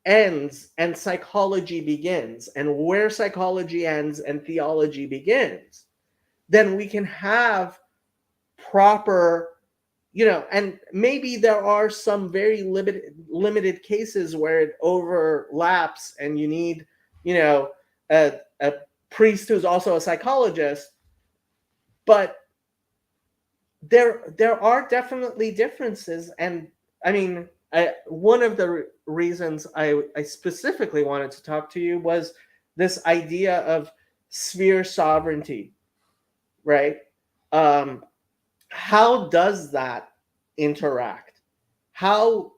Speaker 1: ends and psychology begins, and where psychology ends and theology begins, then we can have proper, and maybe there are some very limited cases where it overlaps and you need, a priest who's also a psychologist. But there are definitely differences. And I mean, one of the reasons I specifically wanted to talk to you was this idea of sphere sovereignty, right? How does that interact? How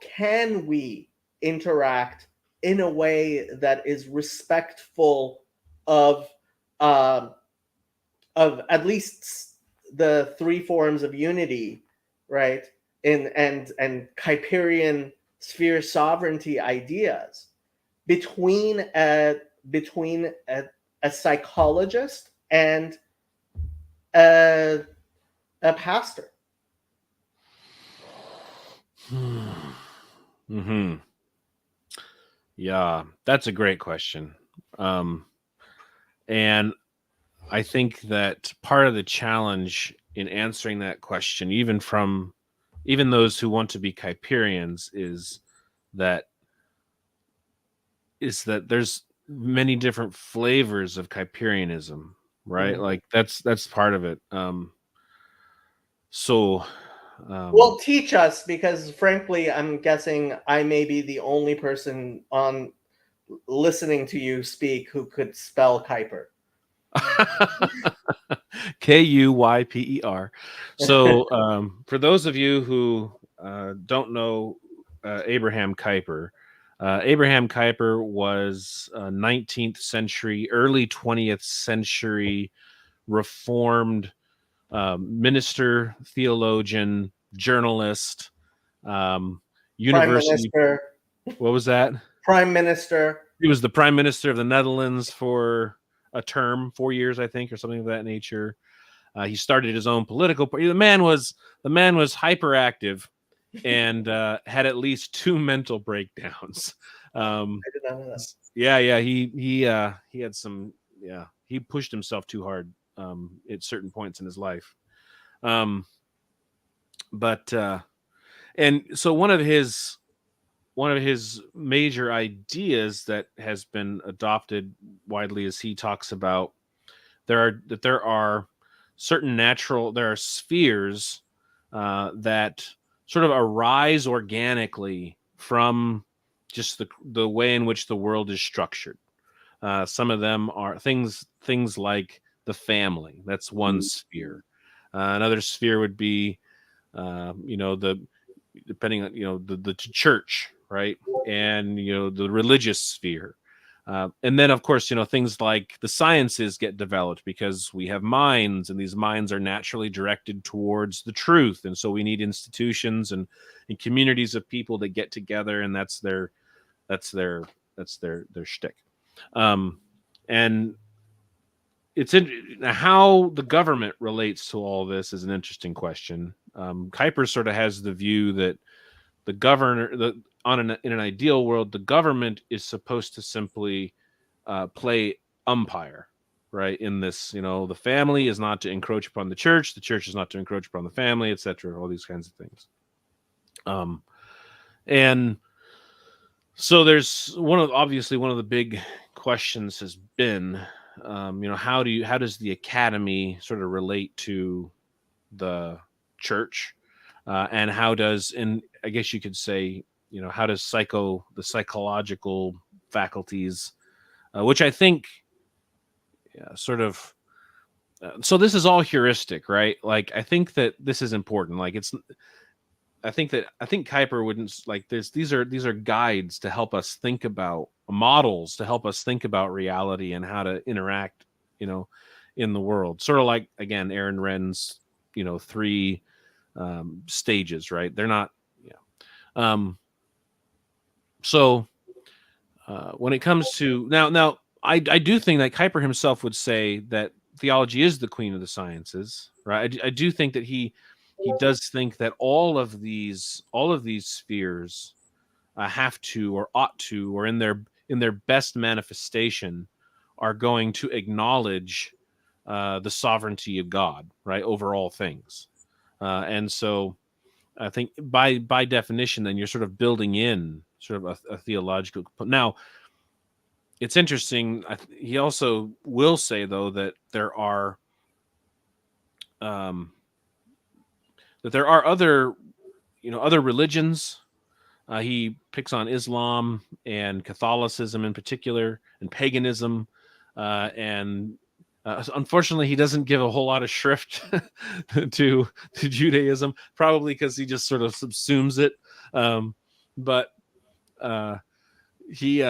Speaker 1: can we interact in a way that is respectful of um, of at least the three forms of unity, right? And Kuyperian sphere sovereignty ideas between a psychologist and a pastor.
Speaker 2: Mm-hmm. Yeah, that's a great question. And I think that part of the challenge in answering that question, even those who want to be Kuyperians, is that there's many different flavors of Kuyperianism, right?
Speaker 1: Mhm.
Speaker 2: Like that's part of it. So
Speaker 1: Well, teach us, because frankly, I'm guessing I may be the only person on listening to you speak who could spell Kuiper.
Speaker 2: Kuyper. So for those of you who don't know Abraham Kuyper, Abraham Kuyper was a 19th century, early 20th century Reformed minister, theologian, journalist,
Speaker 1: Prime
Speaker 2: university.
Speaker 1: Minister.
Speaker 2: What was that?
Speaker 1: Prime Minister.
Speaker 2: He was the prime minister of the Netherlands for a term, 4 years, I think, or something of that nature. He started his own political party. The man was hyperactive and had at least 2 mental breakdowns.
Speaker 1: I did not know that.
Speaker 2: Yeah. He had some. Yeah, he pushed himself too hard at certain points in his life. But and so one of his major ideas that has been adopted widely, as he talks about, there are spheres that sort of arise organically from just the way in which the world is structured. Some of them are things like the family. That's one sphere. Another sphere would be the depending on the church, right, and the religious sphere. And then, of course, things like the sciences get developed because we have minds, and these minds are naturally directed towards the truth. And so we need institutions and communities of people that get together, and that's their shtick. And how the government relates to all this is an interesting question. Kuiper sort of has the view that the governor, in an ideal world, the government is supposed to simply play umpire, right? In this, the family is not to encroach upon the church is not to encroach upon the family, etc. All these kinds of things. And so there's obviously one of the big questions has been, how does the academy sort of relate to the church, and how does, and I guess you could say, how does the psychological faculties, which I think, sort of, so this is all heuristic, right? Like, I think that this is important. Like, I think Kuiper wouldn't like this. These are guides to help us think about, models to help us think about reality and how to interact, in the world. Sort of like, again, Aaron Rend's, 3 stages, right? They're not, so when it comes to now, I do think that Kuiper himself would say that theology is the queen of the sciences, right? I do think that he does think that all of these spheres have to, or ought to, or in their best manifestation are going to acknowledge the sovereignty of God, right, over all things. And so I think by definition, then you're sort of building in sort of a theological. Now, it's interesting. He also will say, though, that there are other religions. He picks on Islam and Catholicism in particular, and paganism, and unfortunately, he doesn't give a whole lot of shrift to Judaism, probably because he just sort of subsumes it. But he,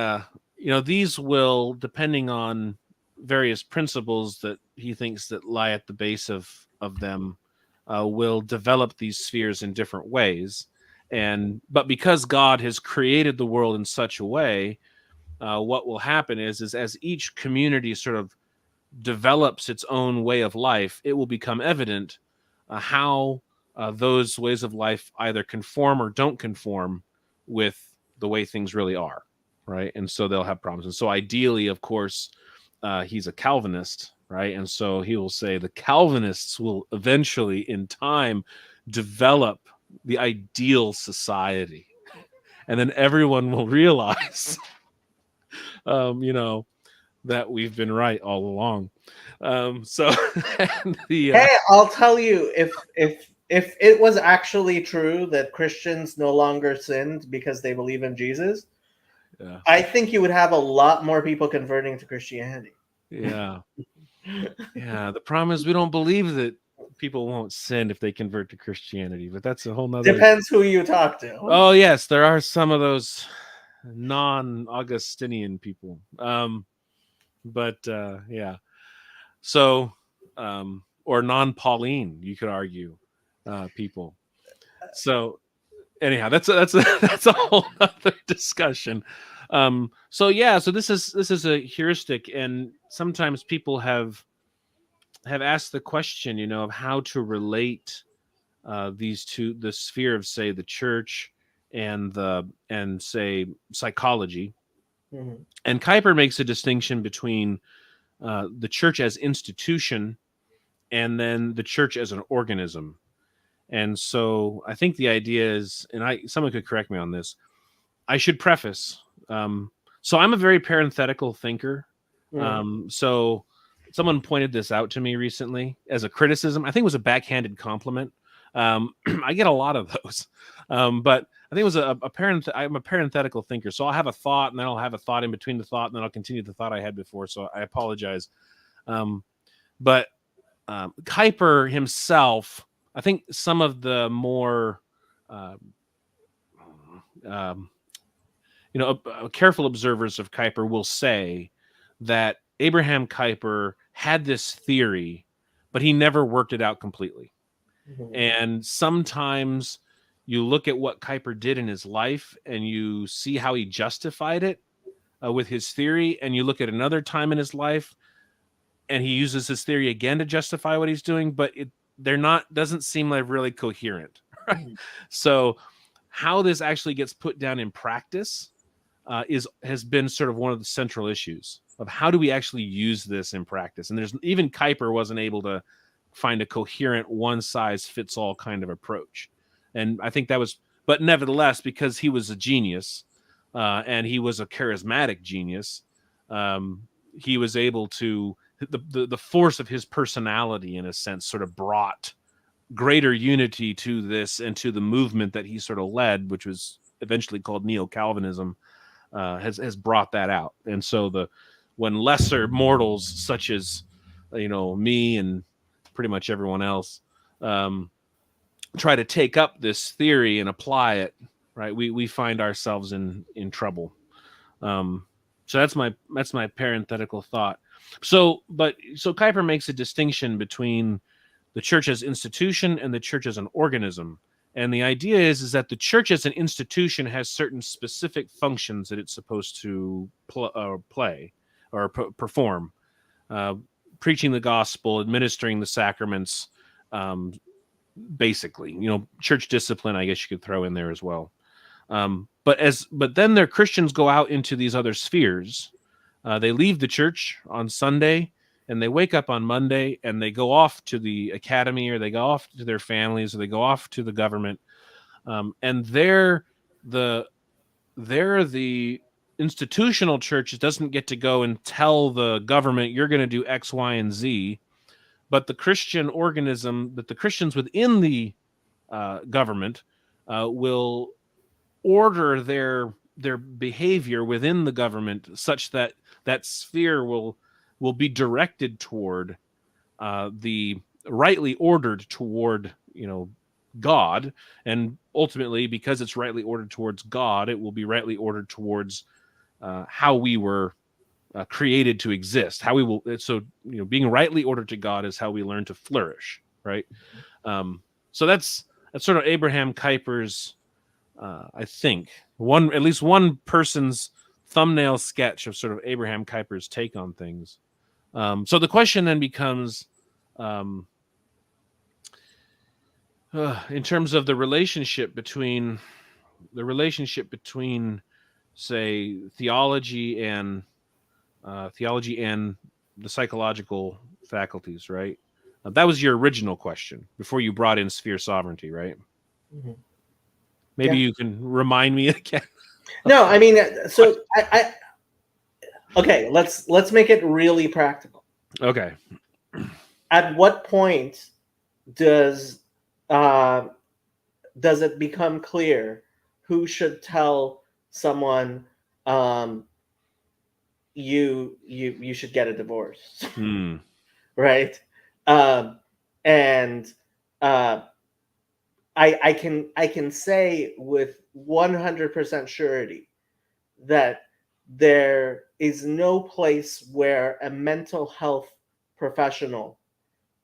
Speaker 2: these will, depending on various principles that he thinks that lie at the base of them, will develop these spheres in different ways. But because God has created the world in such a way, what will happen is as each community sort of develops its own way of life, it will become evident how those ways of life either conform or don't conform with the way things really are, right? And so they'll have problems. And so ideally, of course, he's a Calvinist, right? And so he will say the Calvinists will eventually, in time, develop the ideal society, and then everyone will realize, that we've been right all along.
Speaker 1: Hey, I'll tell you, if it was actually true that Christians no longer sinned because they believe in Jesus, I think you would have a lot more people converting to Christianity.
Speaker 2: Yeah. The problem is we don't believe that people won't sin if they convert to Christianity, but that's a whole nother.
Speaker 1: Depends who you talk to.
Speaker 2: Oh yes, there are some of those non-Augustinian people. But yeah. So, or non-Pauline, you could argue, people. So anyhow, that's a whole other discussion. So this is a heuristic, and sometimes people have asked the question, of how to relate these two, the sphere of, say, the church and say psychology.
Speaker 1: Mm-hmm.
Speaker 2: And Kuiper makes a distinction between the church as institution and then the church as an organism. And so I think the idea is, and someone could correct me on this, I should preface. So I'm a very parenthetical thinker. So someone pointed this out to me recently as a criticism. I think it was a backhanded compliment. I get a lot of those. But I think it was I'm a parenthetical thinker. So I'll have a thought, and then I'll have a thought in between the thought, and then I'll continue the thought I had before. So I apologize. But Kuiper himself, I think some of the more careful observers of Kuiper will say that Abraham Kuiper had this theory, but he never worked it out completely. Mm-hmm. And sometimes you look at what Kuiper did in his life and you see how he justified it with his theory, and you look at another time in his life and he uses his theory again to justify what he's doing, but doesn't seem like really coherent. Right? So how this actually gets put down in practice has been sort of one of the central issues of how do we actually use this in practice. And even Kuyper wasn't able to find a coherent one size fits all kind of approach. And I think that was, but nevertheless, because he was a genius and he was a charismatic genius, he was able to, the force of his personality, in a sense, sort of brought greater unity to this and to the movement that he sort of led, which was eventually called Neo-Calvinism, has brought that out. And so when lesser mortals such as me and pretty much everyone else try to take up this theory and apply it, right, we find ourselves in trouble. So that's my parenthetical thought. So Kuyper makes a distinction between the church as institution and the church as an organism. And the idea is that the church as an institution has certain specific functions that it's supposed to play or perform. Preaching the gospel, administering the sacraments, basically, church discipline, I guess you could throw in there as well. But then their Christians go out into these other spheres. They leave the church on Sunday, and they wake up on Monday, and they go off to the academy, or they go off to their families, or they go off to the government, and they're the institutional church doesn't get to go and tell the government you're going to do X, Y, and Z, but the Christian organism, that the Christians within the government will order their behavior within the government such that that sphere will be directed toward the rightly ordered toward God, and ultimately, because it's rightly ordered towards God, it will be rightly ordered towards how we were created to exist. How we will, so being rightly ordered to God is how we learn to flourish, right? So that's sort of Abraham Kuyper's, I think, at least one person's thumbnail sketch of sort of Abraham Kuyper's take on things. So the question then becomes, in terms of the relationship between, say, theology and the psychological faculties, right? That was your original question before you brought in sphere sovereignty, right?
Speaker 1: Mm-hmm.
Speaker 2: Maybe you can remind me again.
Speaker 1: No, I mean, so I okay, let's make it really practical.
Speaker 2: Okay.
Speaker 1: At what point does it become clear who should tell someone you should get a divorce? Right? And I can say with 100% surety that there is no place where a mental health professional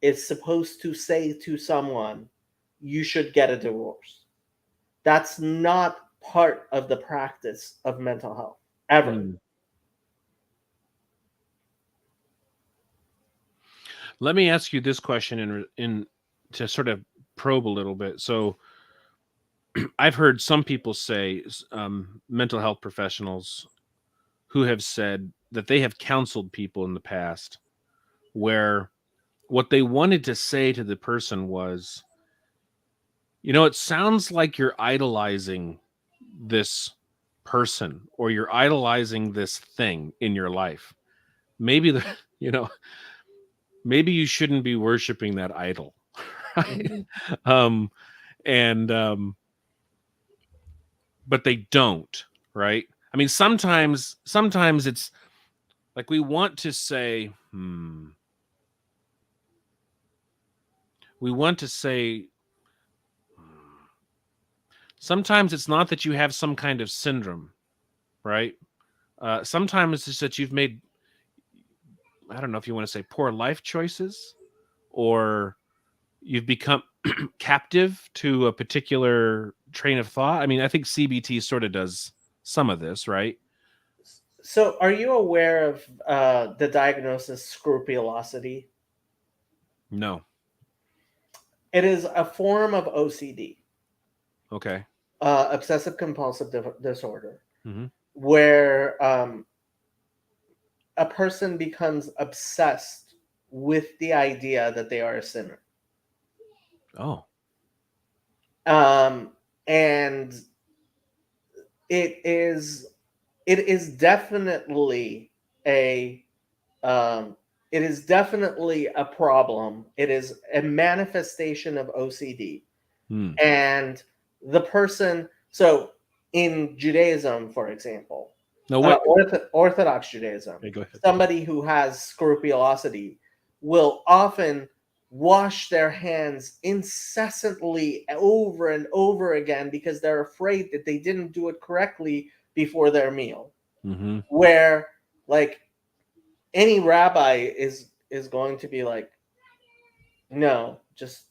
Speaker 1: is supposed to say to someone, you should get a divorce. That's not part of the practice of mental health, ever.
Speaker 2: Let me ask you this question in to sort of probe a little bit. So I've heard some people say, mental health professionals who have said that they have counseled people in the past where what they wanted to say to the person was, it sounds like you're idolizing this person or you're idolizing this thing in your life. Maybe maybe you shouldn't be worshiping that idol. Right? But they don't, right? I mean, sometimes it's like we want to say, sometimes it's not that you have some kind of syndrome, right? Sometimes it's just that you've made, I don't know if you want to say poor life choices, or you've become captive to a particular train of thought. I mean, I think CBT sort of does some of this, right?
Speaker 1: So, are you aware of the diagnosis scrupulosity?
Speaker 2: No.
Speaker 1: It is a form of OCD,
Speaker 2: Okay.
Speaker 1: obsessive compulsive disorder,
Speaker 2: Mm-hmm.
Speaker 1: where a person becomes obsessed with the idea that they are a sinner.
Speaker 2: Oh.
Speaker 1: And it is it is definitely a it is definitely a problem. It is a manifestation of OCD.
Speaker 2: Hmm.
Speaker 1: And the person, so in Judaism, for example,
Speaker 2: No, what?
Speaker 1: Orthodox Judaism,
Speaker 2: Hey, go ahead.
Speaker 1: somebody who has scrupulosity will often wash their hands incessantly over and over again because they're afraid that they didn't do it correctly before their meal.
Speaker 2: Mm-hmm.
Speaker 1: Where, like, any rabbi is going to be like, no, just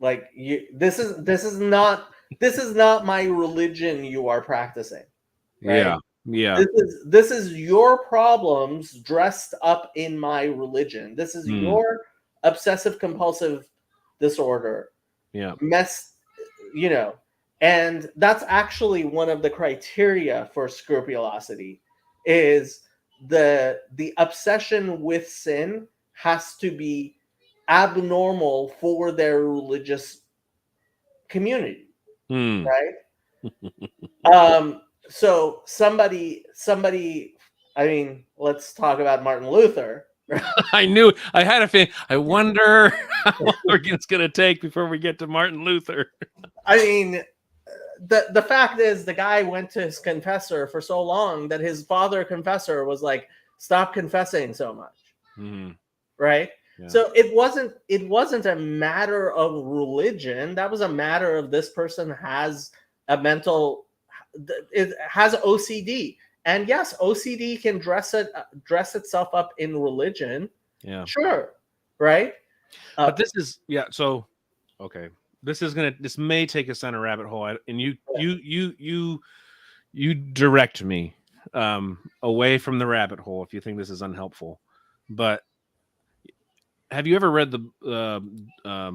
Speaker 1: like, you, this is not my religion you are practicing, right?
Speaker 2: Yeah. Yeah.
Speaker 1: This is your problems dressed up in my religion. This is
Speaker 2: Mm.
Speaker 1: your obsessive compulsive disorder
Speaker 2: Yeah.
Speaker 1: mess, you know. And that's actually one of the criteria for scrupulosity, is the obsession with sin has to be abnormal for their religious community,
Speaker 2: Hmm.
Speaker 1: right? So somebody, I mean, let's talk about Martin Luther.
Speaker 2: I knew. I had a feeling. I wonder how long it's going to take before we get to Martin Luther.
Speaker 1: I mean, the fact is, the guy went to his confessor for so long that his father confessor was like, stop confessing so much.
Speaker 2: Mm-hmm.
Speaker 1: Right?
Speaker 2: Yeah.
Speaker 1: So it wasn't a matter of religion. That was a matter of this person has a mental, it has OCD. And yes, OCD can dress itself up in religion.
Speaker 2: Yeah.
Speaker 1: Sure. Right?
Speaker 2: But this is so okay. This may take us down a rabbit hole, and you direct me away from the rabbit hole if you think this is unhelpful. But have you ever read the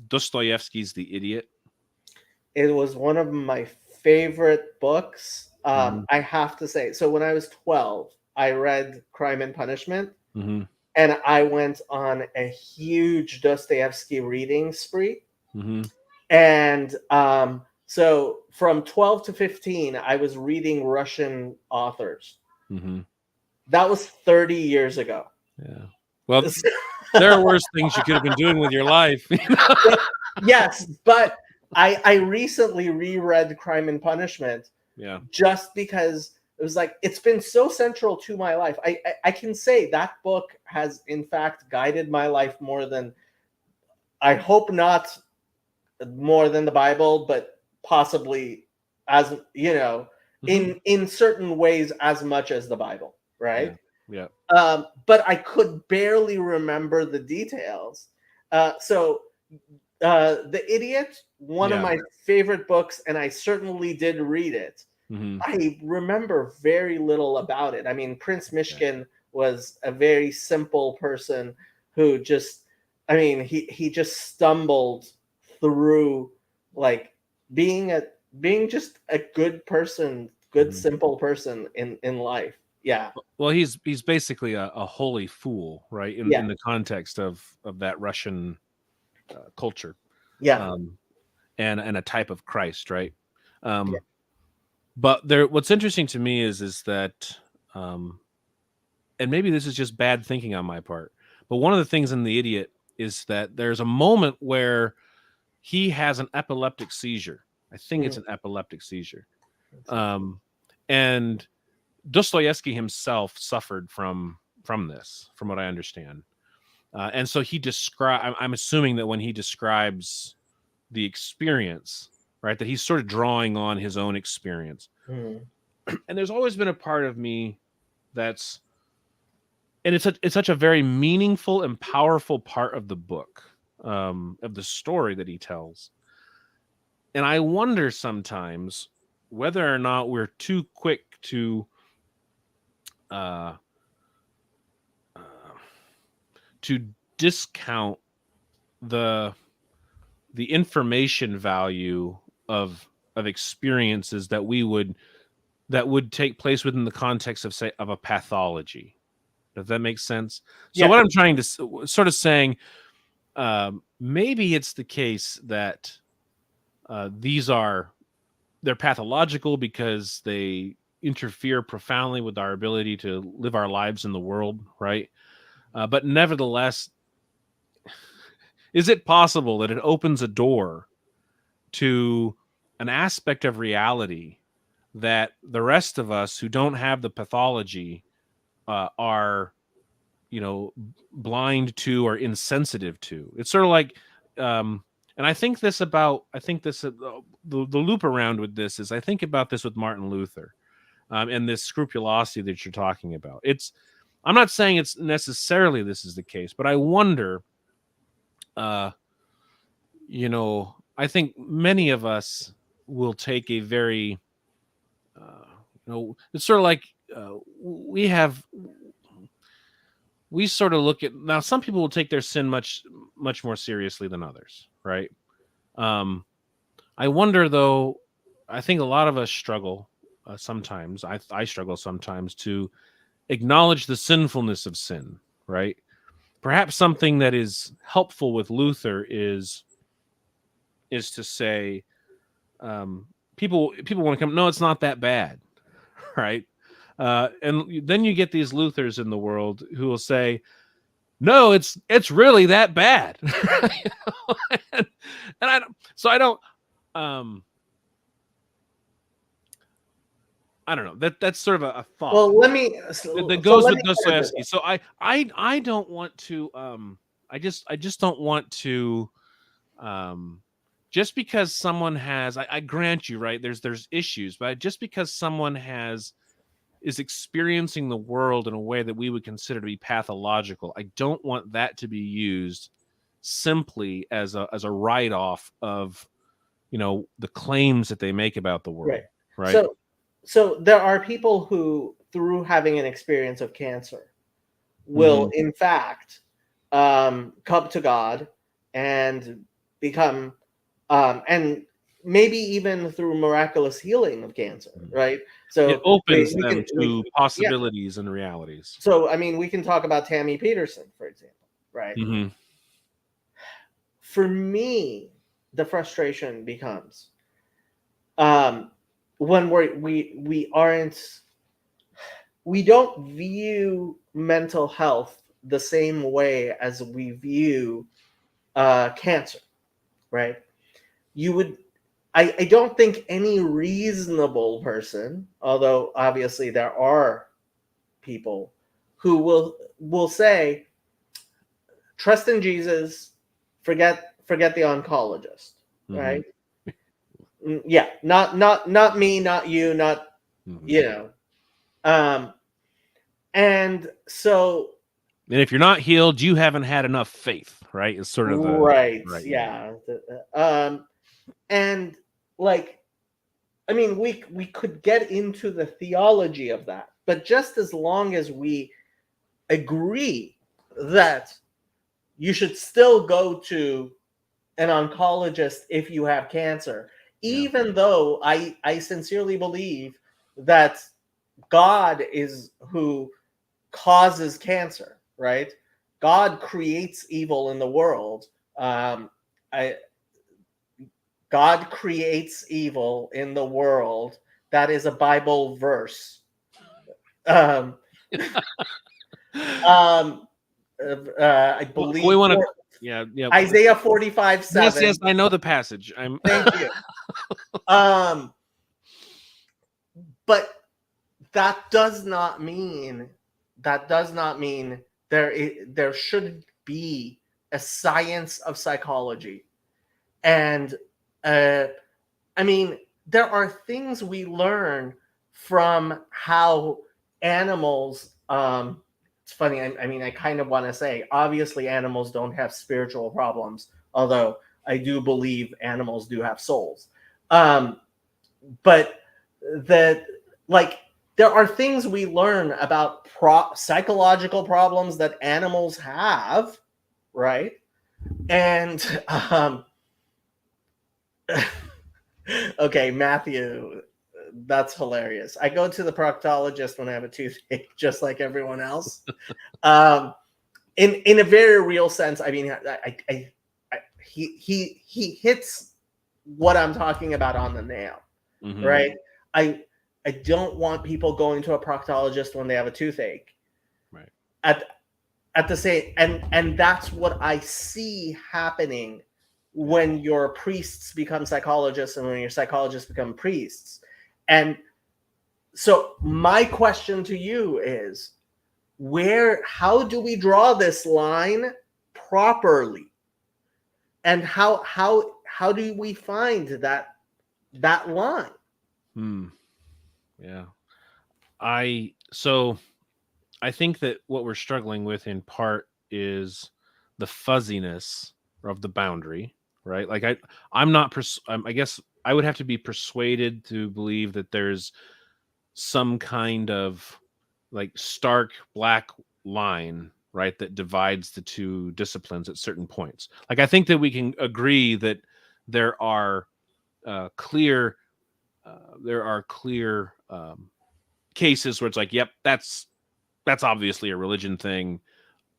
Speaker 2: Dostoevsky's The Idiot?
Speaker 1: It was one of my favorite books.
Speaker 2: Mm-hmm.
Speaker 1: I have to say, so when I was 12, I read Crime and Punishment,
Speaker 2: Mm-hmm.
Speaker 1: and I went on a huge Dostoevsky reading spree.
Speaker 2: Mm-hmm.
Speaker 1: And so from 12 to 15, I was reading Russian authors.
Speaker 2: Mm-hmm.
Speaker 1: That was 30 years ago.
Speaker 2: Yeah. Well, there are worse things you could have been doing with your life.
Speaker 1: Yes, but I recently reread Crime and Punishment.
Speaker 2: Yeah.
Speaker 1: Just because it was like, it's been so central to my life. I can say that book has in fact guided my life more than, I hope not more than the Bible, but possibly, as you know,
Speaker 2: Mm-hmm.
Speaker 1: in certain ways as much as the Bible, right?
Speaker 2: Yeah.
Speaker 1: But I could barely remember the details. So The Idiot, one of
Speaker 2: Yeah.
Speaker 1: my favorite books, and I certainly did read it.
Speaker 2: Mm-hmm.
Speaker 1: I remember very little about it. I mean, Prince Mishkin was a very simple person who just, I mean, he just stumbled through, like, being just a good person, good
Speaker 2: Mm-hmm.
Speaker 1: simple person in life. Yeah.
Speaker 2: Well, he's basically a holy fool, right? In the context of that Russian culture,
Speaker 1: Yeah.
Speaker 2: and a type of Christ, right?
Speaker 1: Yeah.
Speaker 2: But what's interesting to me is that, and maybe this is just bad thinking on my part, but one of the things in The Idiot is that there's a moment where he has an epileptic seizure. I think it's an epileptic seizure, and Dostoevsky himself suffered from this, from what I understand. And so he I'm assuming that when he describes the experience, right, that he's sort of drawing on his own experience.
Speaker 1: Mm.
Speaker 2: And there's always been a part of me that's, and it's such a very meaningful and powerful part of the book, of the story that he tells. And I wonder sometimes whether or not we're too quick to uh, uh, to discount the information value of experiences that would take place within the context of, say, of a pathology. Does that make sense? So
Speaker 1: Yeah.
Speaker 2: what I'm trying to sort of saying, maybe it's the case that they're pathological because they interfere profoundly with our ability to live our lives in the world, right? But nevertheless, is it possible that it opens a door to an aspect of reality that the rest of us who don't have the pathology are, blind to or insensitive to? It's sort of like, and I think this, the loop around with this is, I think about this with Martin Luther, and this scrupulosity that you're talking about. I'm not saying it's necessarily this is the case, but I wonder, I think many of us will take a very, it's sort of like, we sort of look at, now some people will take their sin much more seriously than others, right? I wonder, though, I think a lot of us struggle sometimes. I struggle sometimes to acknowledge the sinfulness of sin, right? Perhaps something that is helpful with Luther is to say, people want to come, no, it's not that bad, right? And then you get these Luthers in the world who will say, no, it's really that bad. and I don't, so I don't, I don't know. That's sort of a thought.
Speaker 1: Well, let me.
Speaker 2: That goes with Dostoevsky. So I don't want to. I just don't want to. Just because someone has, I grant you, right? There's issues, but just because someone is experiencing the world in a way that we would consider to be pathological, I don't want that to be used simply as a write-off of, the claims that they make about the world. Right.
Speaker 1: So there are people who, through having an experience of cancer, will in fact come to God and become, and maybe even through miraculous healing of cancer, right? So
Speaker 2: it opens them to possibilities and realities.
Speaker 1: So, I mean, we can talk about Tammy Peterson, for example, right?
Speaker 2: Mm-hmm.
Speaker 1: For me, the frustration becomes when we don't view mental health the same way as we view cancer, right? I don't think any reasonable person, although obviously there are people who will say, trust in Jesus, forget the oncologist, right? Yeah, not me, not you, not and so,
Speaker 2: and if you're not healed, you haven't had enough faith, right? It's sort of the
Speaker 1: right. Yeah. And like, I mean, we could get into the theology of that, but just as long as we agree that you should still go to an oncologist if you have cancer, even though I sincerely believe that God is who causes cancer, right? God creates evil in the world. God creates evil in the world. That is a Bible verse. I believe
Speaker 2: we want to.
Speaker 1: Isaiah 45:7.
Speaker 2: Yes, I know the passage.
Speaker 1: Thank you. But that does not mean there should be a science of psychology. And I mean, there are things we learn from how animals. It's funny. I mean, I kind of want to say, obviously, animals don't have spiritual problems, although I do believe animals do have souls. But that, like, there are things we learn about psychological problems that animals have, right? And okay, Matthew, that's hilarious. I go to the proctologist when I have a toothache, just like everyone else. In a very real sense, I mean, he hits what I'm talking about on the nail,
Speaker 2: Mm-hmm.
Speaker 1: right? I don't want people going to a proctologist when they have a toothache.
Speaker 2: Right.
Speaker 1: At the same, and that's what I see happening when your priests become psychologists and when your psychologists become priests. And so my question to you is, how do we draw this line properly? And how do we find that line?
Speaker 2: Yeah. I think that what we're struggling with in part is the fuzziness of the boundary, right? Like I'm not I guess I would have to be persuaded to believe that there's some kind of like stark black line, right, that divides the two disciplines at certain points. Like I think that we can agree that there are clear cases where it's like, yep, that's obviously a religion thing.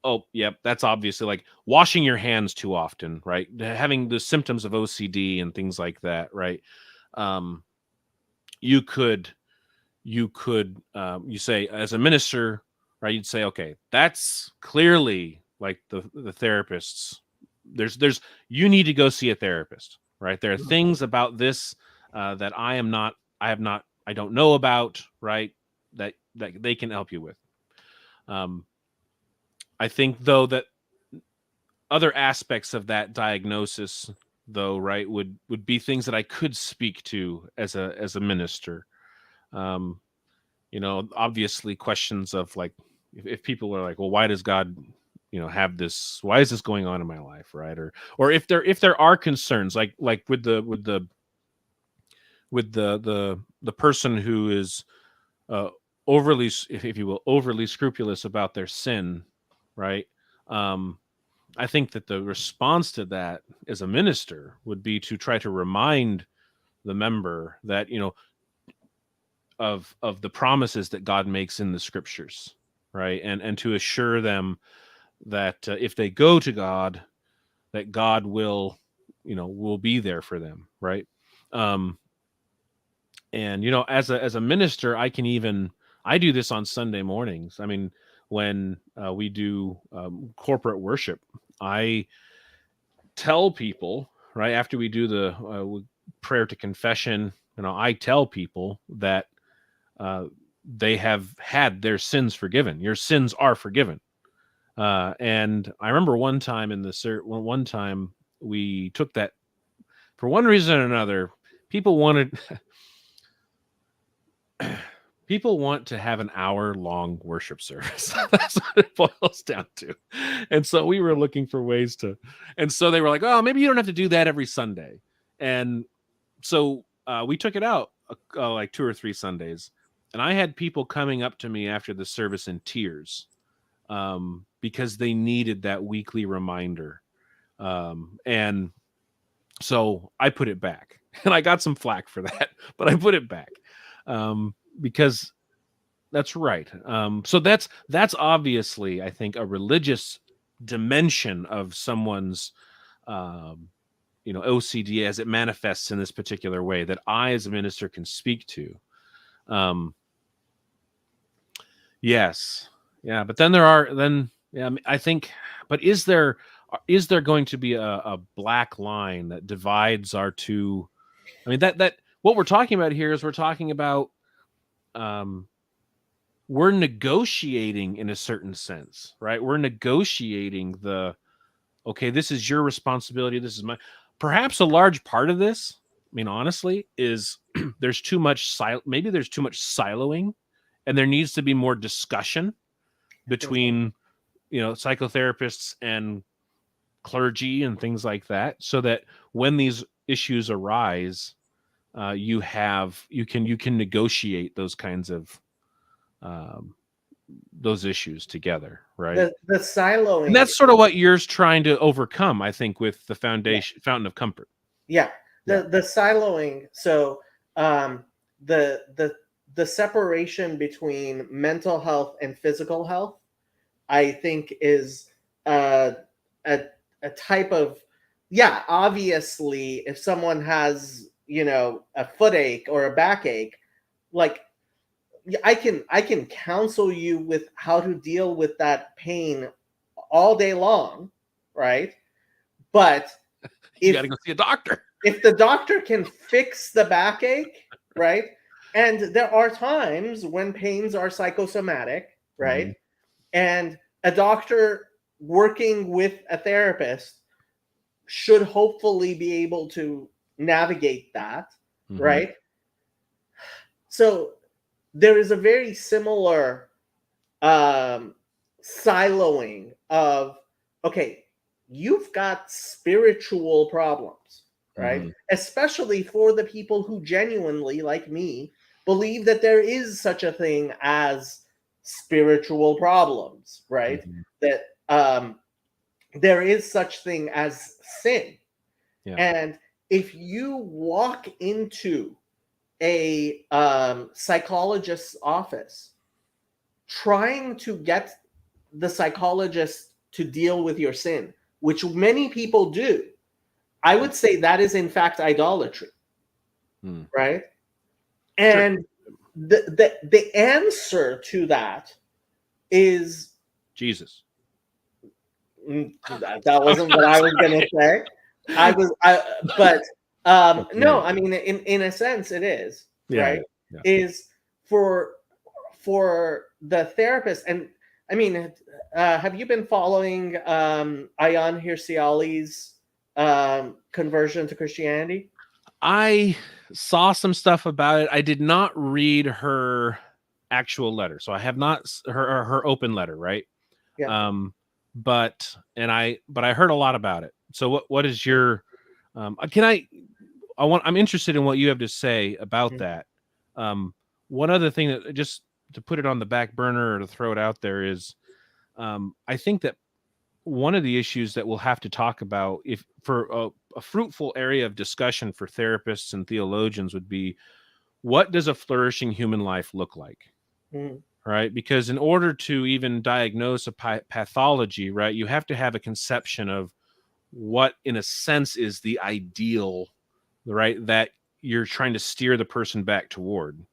Speaker 2: Oh, yep, that's obviously like washing your hands too often, right? Having the symptoms of OCD and things like that, right? You say as a minister, right? You'd say, okay, that's clearly like the therapists. There's you need to go see a therapist, right? There are things about this that I don't know about, right? That they can help you with. I think though that other aspects of that diagnosis, though, right, would be things that I could speak to as a minister. Obviously questions of like, if people are like, well, why does God, have this? Why is this going on in my life, right? Or if there are concerns, like with the person who is overly, if you will, overly scrupulous about their sin, right? I think that the response to that as a minister would be to try to remind the member that, of the promises that God makes in the scriptures, right? And to assure them that if they go to God, that God will be there for them, right? And as a minister, I do this on Sunday mornings. I mean, when we do corporate worship, I tell people, right after we do the prayer to confession, I tell people that they have had their sins forgiven. Your sins are forgiven. And I remember one time one time we took that for one reason or another. People want to have an hour-long worship service. That's what it boils down to. And so we were looking for ways to, and so they were like, oh, maybe you don't have to do that every Sunday. And so we took it out like 2 or 3 Sundays. And I had people coming up to me after the service in tears because they needed that weekly reminder. And so I put it back. And I got some flack for that, but I put it back. Because that's right. So that's obviously, I think, a religious dimension of someone's, OCD as it manifests in this particular way that I, as a minister, can speak to. Yes, yeah, but then I think, but is there going to be a black line that divides our two? I mean, that what we're talking about here is we're talking about. We're negotiating in a certain sense, right? We're negotiating okay, this is your responsibility. This is perhaps a large part of this. I mean, honestly, is there's too much maybe there's too much siloing, and there needs to be more discussion between, psychotherapists and clergy and things like that, so that when these issues arise, you can negotiate those kinds of those issues together, right?
Speaker 1: The siloing,
Speaker 2: and that's sort of what you're trying to overcome, I think, with the foundation fountain of comfort.
Speaker 1: Yeah, the siloing. So the separation between mental health and physical health, I think, is a type of, obviously, if someone has, a footache or a backache, like, I can counsel you with how to deal with that pain all day long, right? But
Speaker 2: you got to go see a doctor.
Speaker 1: If the doctor can fix the backache, right? And there are times when pains are psychosomatic, right?
Speaker 2: Mm-hmm.
Speaker 1: And a doctor working with a therapist should hopefully be able to navigate that,
Speaker 2: Mm-hmm.
Speaker 1: right? So there is a very similar siloing of, okay, you've got spiritual problems, right?
Speaker 2: Mm-hmm.
Speaker 1: Especially for the people who genuinely, like me, believe that there is such a thing as spiritual problems, right?
Speaker 2: Mm-hmm.
Speaker 1: That there is such thing as sin.
Speaker 2: Yeah.
Speaker 1: And if you walk into a psychologist's office trying to get the psychologist to deal with your sin, which many people do, I would say that is in fact idolatry, right? And the answer to that is
Speaker 2: Jesus.
Speaker 1: That wasn't what I was going to say. But no, I mean, in a sense, it is, right?
Speaker 2: Yeah.
Speaker 1: Is for the therapist. And I mean, have you been following Ayaan Hirsi conversion to Christianity?
Speaker 2: I saw some stuff about it. I did not read her actual letter, so I have not her open letter, right?
Speaker 1: Yeah.
Speaker 2: But I heard a lot about it. So what is your I'm interested in what you have to say about that. One other thing that, just to put it on the back burner or to throw it out there, is I think that one of the issues that we'll have to talk about, if for a fruitful area of discussion for therapists and theologians, would be, what does a flourishing human life look like? Right? Because in order to even diagnose a pathology, right, you have to have a conception of what, in a sense, is the ideal, right, that you're trying to steer the person back toward.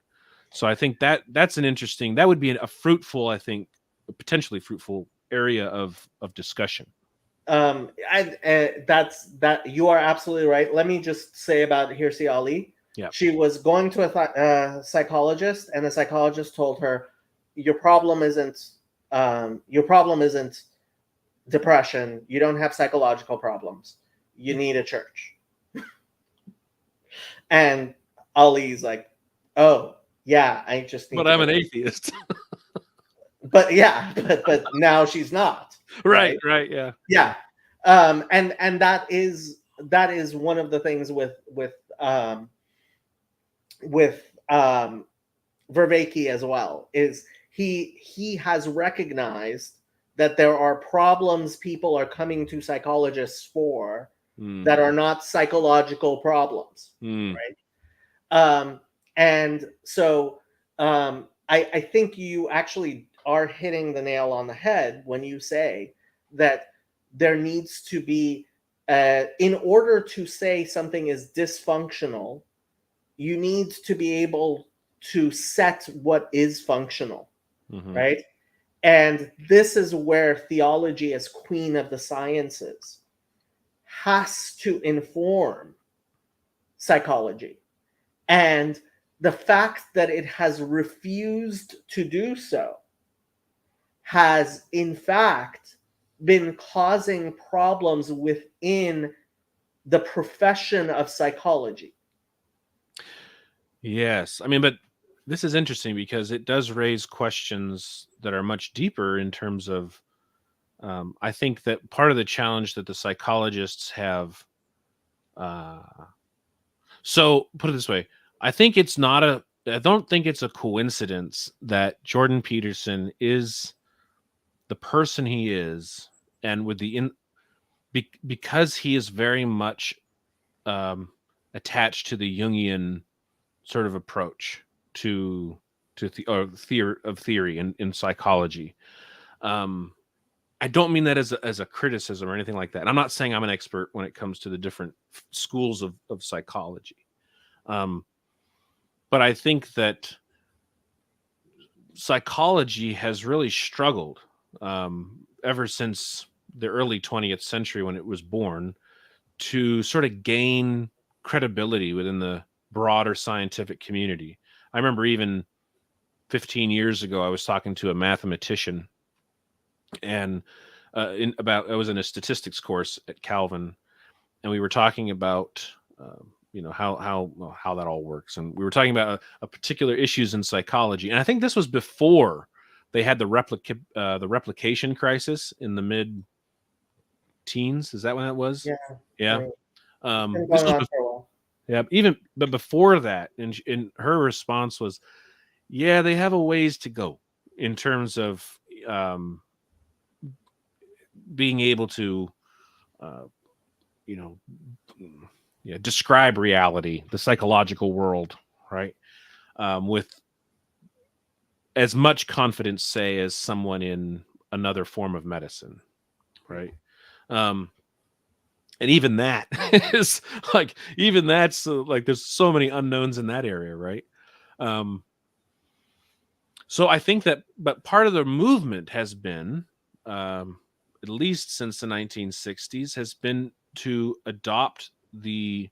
Speaker 2: So I think that's an interesting, that would be a fruitful, I think, a potentially fruitful area of discussion.
Speaker 1: That's you are absolutely right. Let me just say about Hirsi Ali.
Speaker 2: Yeah.
Speaker 1: She was going to a psychologist, and the psychologist told her, your problem isn't depression. You don't have psychological problems. You need a church. And Ali's like, oh yeah, I just need.
Speaker 2: But I'm an atheist.
Speaker 1: But now she's not.
Speaker 2: Right, yeah.
Speaker 1: And that is one of the things with Vervaeke as well, is he has recognized that there are problems people are coming to psychologists for that are not psychological problems, right? And so I think you actually are hitting the nail on the head when you say that there needs to be, in order to say something is dysfunctional, you need to be able to set what is functional, right? And this is where theology, as queen of the sciences, has to inform psychology. And the fact that it has refused to do so has, in fact, been causing problems within the profession of psychology.
Speaker 2: Yes. I mean, but this is interesting because it does raise questions that are much deeper in terms of, I think that part of the challenge that the psychologists have, so put it this way, I think it's not I don't think it's a coincidence that Jordan Peterson is the person he is, and with the because he is very much attached to the Jungian sort of approach to theory in psychology. I don't mean that as a criticism or anything like that. And I'm not saying I'm an expert when it comes to the different schools of psychology. But I think that psychology has really struggled ever since the early 20th century when it was born to sort of gain credibility within the broader scientific community. I remember even 15 years ago, I was talking to a mathematician, and I was in a statistics course at Calvin, and we were talking about how that all works, and we were talking about a particular issues in psychology, and I think this was before they had the replication crisis in the mid teens. Is that when that was? Yeah.
Speaker 1: Right.
Speaker 2: This was before, yeah, but before that, and her response was, yeah, they have a ways to go in terms of being able to describe reality, the psychological world, right, with as much confidence, say, as someone in another form of medicine, right? And even that is there's so many unknowns in that area, right? So I think but part of the movement has been, at least since the 1960s, has been to adopt the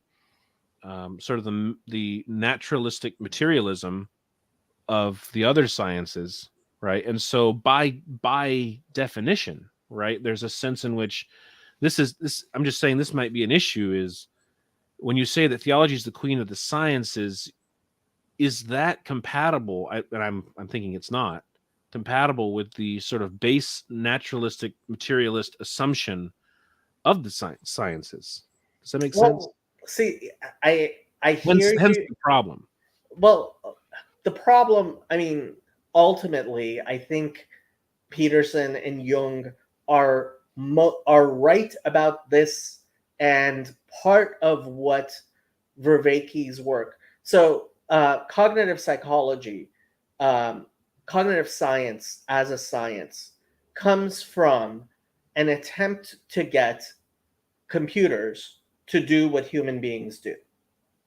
Speaker 2: sort of the naturalistic materialism of the other sciences, right? And so by definition, right, there's a sense in which this. I'm just saying this might be an issue. Is when you say that theology is the queen of the sciences, is that compatible? I'm thinking it's not compatible with the sort of base naturalistic materialist assumption of the sciences. Does that make sense?
Speaker 1: See, I hear
Speaker 2: Hence
Speaker 1: you.
Speaker 2: the problem.
Speaker 1: Well, the problem, I mean, ultimately, I think Peterson and Jung are right about this, and part of what Vervaeke's work. So, cognitive psychology, cognitive science as a science, comes from an attempt to get computers to do what human beings do.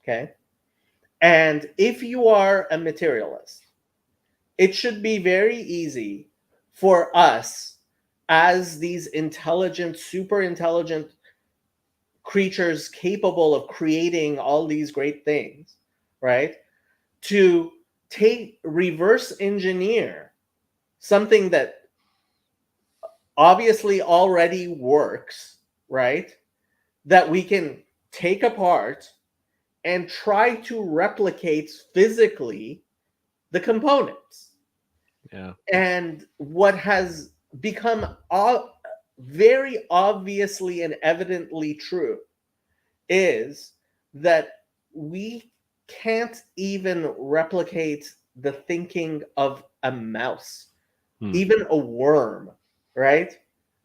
Speaker 1: Okay? And if you are a materialist, it should be very easy for us as these intelligent, super intelligent creatures capable of creating all these great things, right? To reverse engineer something that obviously already works, right? That we can take apart and try to replicate physically the components.
Speaker 2: Yeah.
Speaker 1: And what has become very obviously and evidently true is that we can't even replicate the thinking of a mouse, even a worm, right?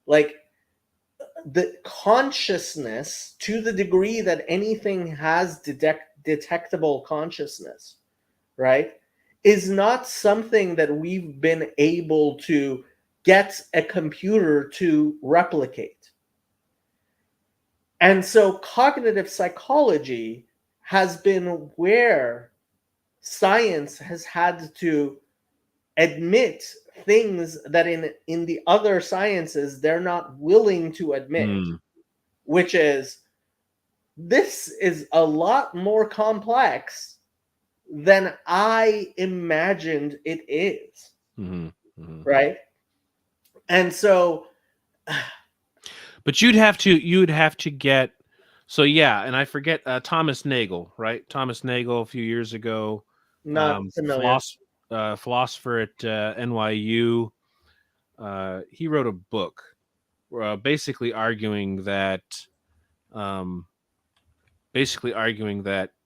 Speaker 1: Like, the consciousness, to the degree that anything has detectable consciousness, right, is not something that we've been able to get a computer to replicate. And so cognitive psychology has been where science has had to admit things that in the other sciences they're not willing to admit, which is, this is a lot more complex than I imagined it is. Right? And so,
Speaker 2: but you'd have to get, so yeah, and I forget Thomas Nagel, right? Thomas Nagel a few years ago,
Speaker 1: not familiar.
Speaker 2: Philosopher at NYU. He wrote a book basically arguing that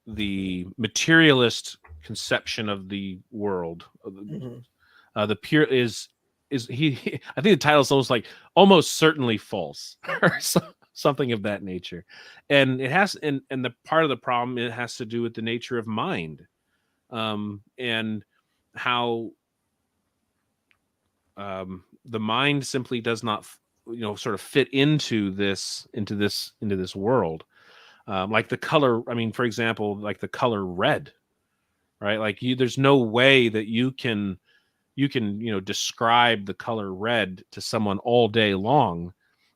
Speaker 2: the materialist conception of the world.
Speaker 1: Mhm.
Speaker 2: The pure is he I think the title is almost certainly false or something of that nature. And it has and the part of the problem, it has to do with the nature of mind, and how the mind simply does not sort of fit into this world. Like the color, I mean, for example, like the color red, right? Like there's no way that you can describe the color red to someone all day long,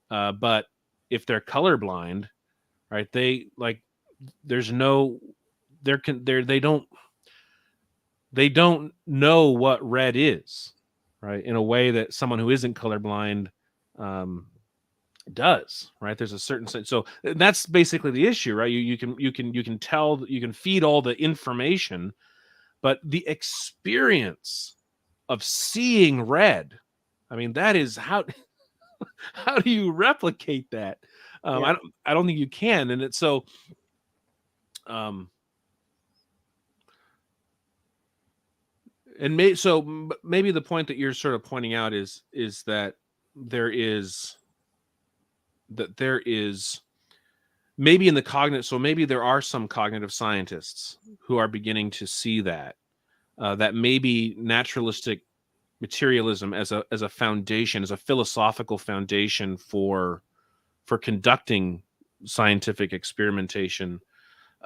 Speaker 2: but if they're colorblind, right, they like there's no they don't know what red is, right, in a way that someone who isn't colorblind does, right? There's a certain sense. So that's basically the issue, right? You can tell, you can feed all the information, but the experience of seeing red, I mean, that is how do you replicate that?
Speaker 1: Yeah.
Speaker 2: I don't think you can. And it's so and maybe the point that you're sort of pointing out is that there is maybe in the cognitive, so maybe there are some cognitive scientists who are beginning to see that that maybe naturalistic materialism as a foundation, as a philosophical foundation for conducting scientific experimentation,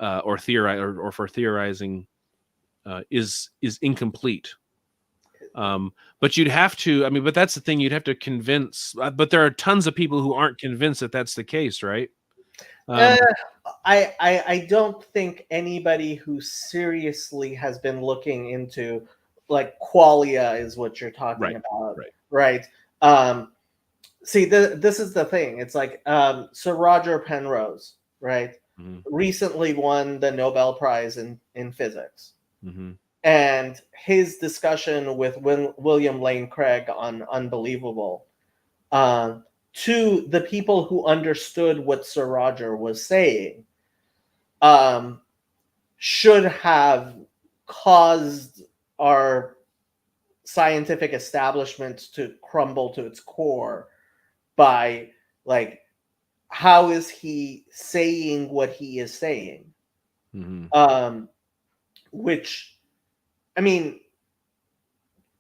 Speaker 2: or for theorizing, is incomplete. But you'd have to, I mean, but that's the thing, you'd have to convince, but there are tons of people who aren't convinced that that's the case, right?
Speaker 1: I don't think anybody who seriously has been looking into, like, qualia is what you're talking
Speaker 2: Right,
Speaker 1: about,
Speaker 2: right.
Speaker 1: right? See, this is the thing. It's like Sir Roger Penrose, right?
Speaker 2: Mm-hmm.
Speaker 1: Recently won the Nobel Prize in physics.
Speaker 2: Mm-hmm.
Speaker 1: And his discussion with William Lane Craig on Unbelievable, to the people who understood what Sir Roger was saying, should have caused our scientific establishment to crumble to its core by, like, how is he saying what he is saying?
Speaker 2: Mm-hmm.
Speaker 1: Which, I mean,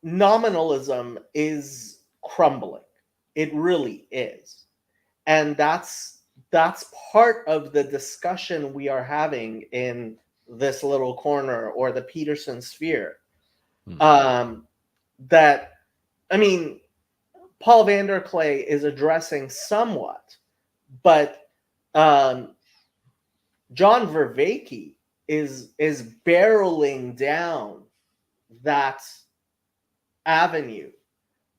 Speaker 1: nominalism is crumbling. It really is. And that's part of the discussion we are having in this little corner, or the Peterson sphere. That, I mean, Paul Vanderklay is addressing somewhat, but John Vervaeke is barreling down that avenue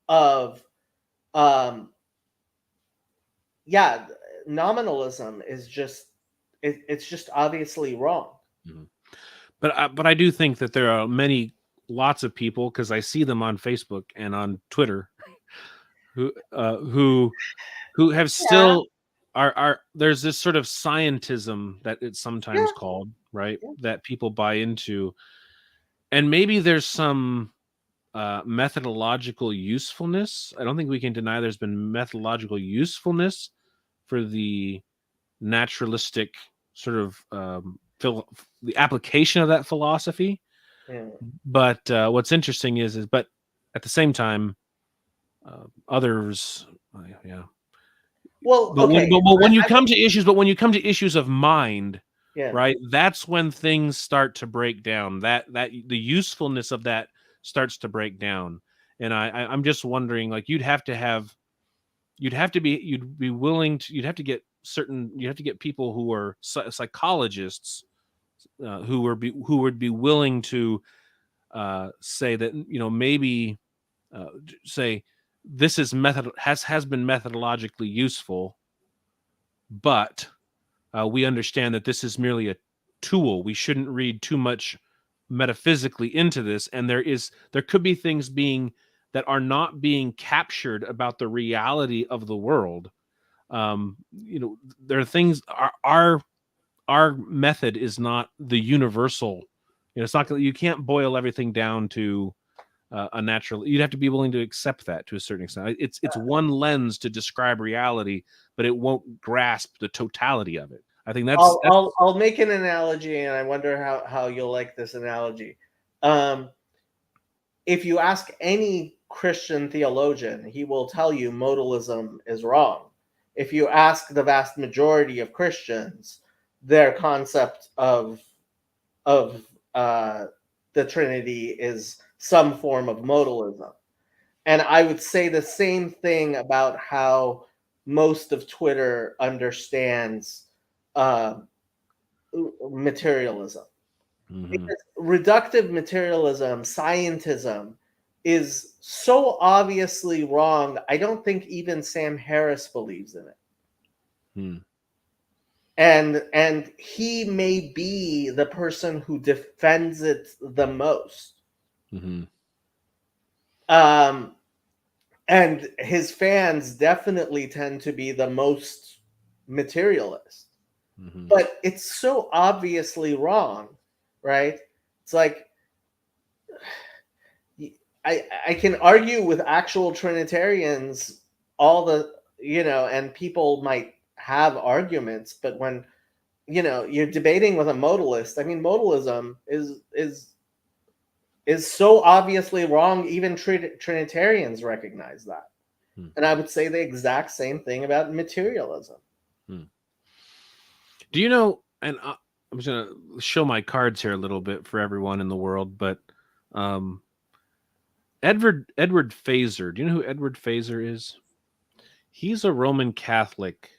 Speaker 1: of nominalism is just it's just obviously wrong.
Speaker 2: Mm-hmm. But I do think that there are lots of people, because I see them on Facebook and on Twitter, who have still are there's this sort of scientism that it's sometimes called, right? That people buy into, and maybe there's some methodological usefulness. I don't think we can deny there's been methodological usefulness for the naturalistic sort of the application of that philosophy. But what's interesting is but at the same time, others,
Speaker 1: Well,
Speaker 2: but
Speaker 1: okay.
Speaker 2: when you come to issues of mind,
Speaker 1: Yeah.
Speaker 2: right, that's when things start to break down. That the usefulness of that starts to break down. And I'm just wondering, like, you'd have to get people who are psychologists, who would be willing to say that, maybe say this is has been methodologically useful, but we understand that this is merely a tool. We shouldn't read too much metaphysically into this, and there could be things that are not being captured about the reality of the world. There are things, our method is not the universal It's not, you can't boil everything down to a natural. You'd have to be willing to accept that to a certain extent. It's one lens to describe reality, but it won't grasp the totality of it. I think that's
Speaker 1: I'll make an analogy, and I wonder how you'll like this analogy. If you ask any Christian theologian, he will tell you modalism is wrong. If you ask the vast majority of Christians, their concept of the Trinity is some form of modalism. And I would say the same thing about how most of Twitter understands materialism. Because reductive materialism, scientism, is so obviously wrong. I don't think even Sam Harris believes in it. And he may be the person who defends it the most. And his fans definitely tend to be the most materialist. But it's so obviously wrong, right? It's like, I can argue with actual Trinitarians and people might have arguments, but when you're debating with a modalist, I mean, modalism is so obviously wrong, even Trinitarians recognize that. And I would say the exact same thing about materialism.
Speaker 2: Do you know, and I'm just going to show my cards here a little bit for everyone in the world, but Edward Fazer, do you know who Edward Fazer is? He's a Roman Catholic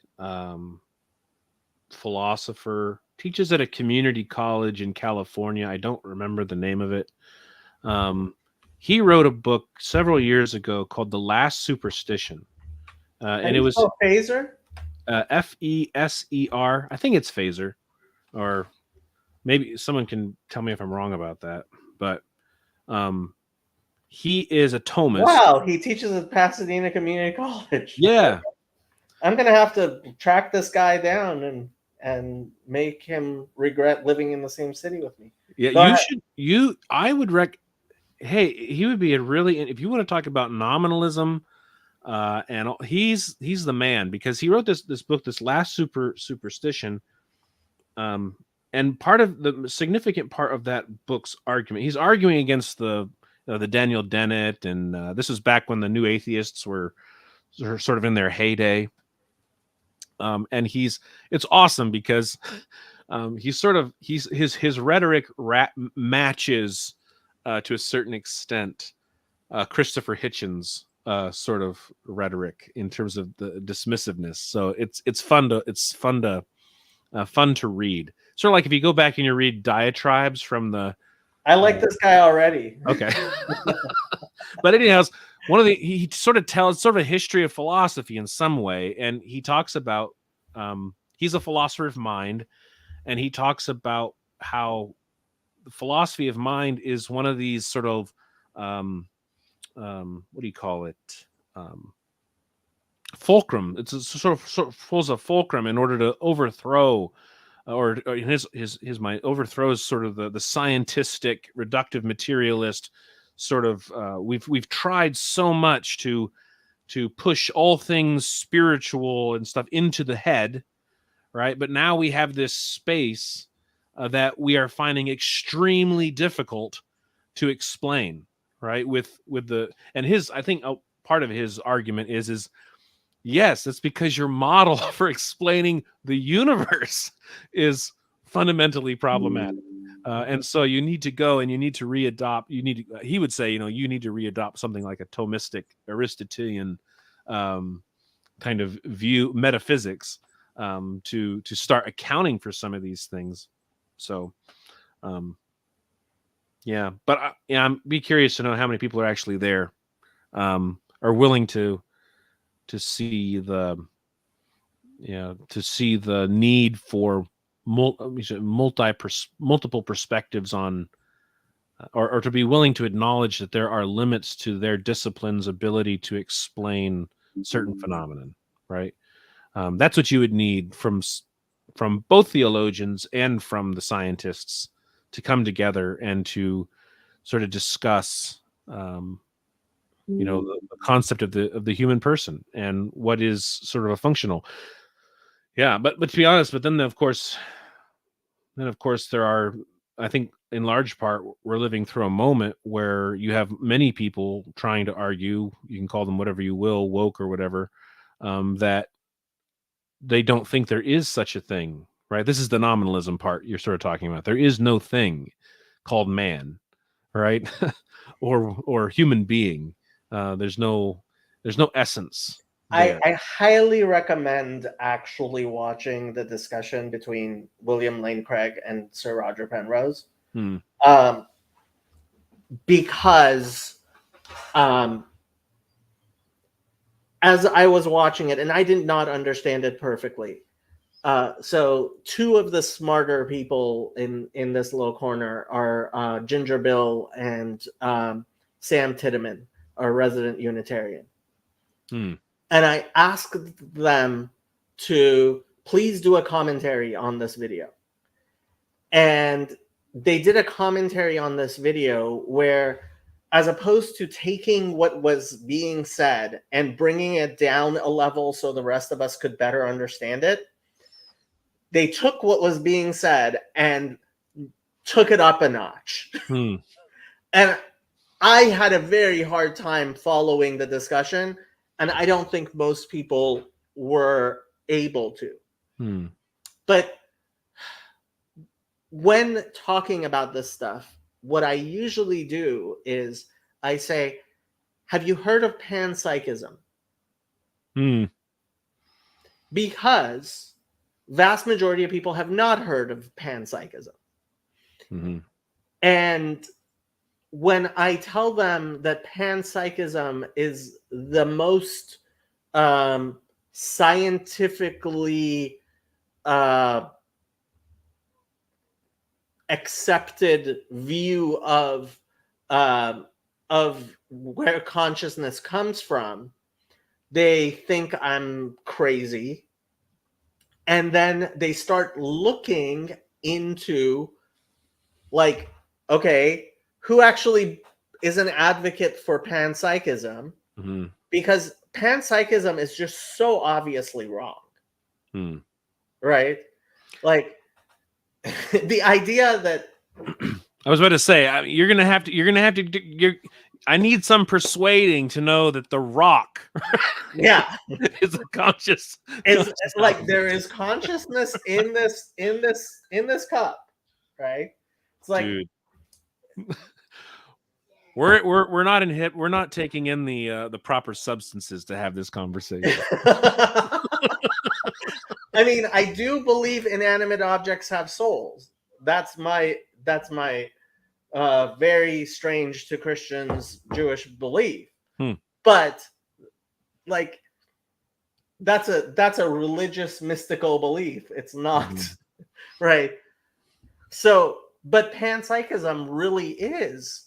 Speaker 2: philosopher, teaches at a community college in California. I don't remember the name of it. He wrote a book several years ago called The Last Superstition. And it was
Speaker 1: Fazer?
Speaker 2: Feser. I think it's Fazer, or maybe someone can tell me if I'm wrong about that. But he is a Thomist.
Speaker 1: Wow, he teaches at Pasadena Community College.
Speaker 2: Yeah.
Speaker 1: I'm going to have to track this guy down and make him regret living in the same city with me.
Speaker 2: Yeah, I would hey, he would be if you want to talk about nominalism, and he's the man, because he wrote this book, this Last Superstition, and part of the significant part of that book's argument, he's arguing against the Daniel Dennett, and this was back when the New Atheists were sort of in their heyday, and it's awesome because his rhetoric matches to a certain extent Christopher Hitchens' sort of rhetoric in terms of the dismissiveness. So it's fun to read. Sort of like if you go back and you read diatribes from the.
Speaker 1: I like this guy already.
Speaker 2: Okay. But anyhow, he sort of tells sort of a history of philosophy in some way, and he talks about he's a philosopher of mind, and he talks about how the philosophy of mind is one of these sort of what do you call it? Fulcrum. It's a sort of pulls a fulcrum in order to overthrow, or in his mind, overthrows sort of the scientistic, reductive materialist sort of. We've tried so much to push all things spiritual and stuff into the head, right? But now we have this space that we are finding extremely difficult to explain, right? I think part of his argument is yes, it's because your model for explaining the universe is fundamentally problematic. And so you need to go and you need to readopt. He would say, you need to readopt something like a Thomistic, Aristotelian kind of view, metaphysics, to start accounting for some of these things. So, yeah, but I'm be curious to know how many people are actually there, are willing to see the need for multiple perspectives on, or to be willing to acknowledge that there are limits to their discipline's ability to explain certain phenomenon, right? That's what you would need from both theologians and from the scientists to come together and to sort of discuss, the concept of the human person and what is sort of a functional. Yeah, but to be honest, but then of course there are, I think in large part we're living through a moment where you have many people trying to argue, you can call them whatever you will, woke or whatever, that they don't think there is such a thing, right? This is the nominalism part you're sort of talking about. There is no thing called man, right? or human being. There's no essence there.
Speaker 1: I highly recommend actually watching the discussion between William Lane Craig and Sir Roger Penrose, because as I was watching it, and I did not understand it perfectly. So two of the smarter people in this little corner are Ginger Bill and Sam Titteman, a resident Unitarian. And I asked them to please do a commentary on this video. And they did a commentary on this video where, as opposed to taking what was being said and bringing it down a level so the rest of us could better understand it, they took what was being said and took it up a notch. And I had a very hard time following the discussion, and I don't think most people were able to. But when talking about this stuff, what I usually do is I say, have you heard of panpsychism? Because vast majority of people have not heard of panpsychism. And when I tell them that panpsychism is the most scientifically accepted view of where consciousness comes from, they think I'm crazy. And then they start looking into, like, okay, who actually is an advocate for panpsychism? Because panpsychism is just so obviously wrong. Right? Like, the idea that
Speaker 2: I was about to say, you're gonna have to. I need some persuading to know that the rock, is a conscious.
Speaker 1: It's like there is consciousness in this cup, right? It's like,
Speaker 2: dude, we're not in hip. We're not taking in the proper substances to have this conversation.
Speaker 1: I mean, I do believe inanimate objects have souls. That's my very strange to Christians Jewish belief. But like that's a religious mystical belief. It's not right. So, but panpsychism really is.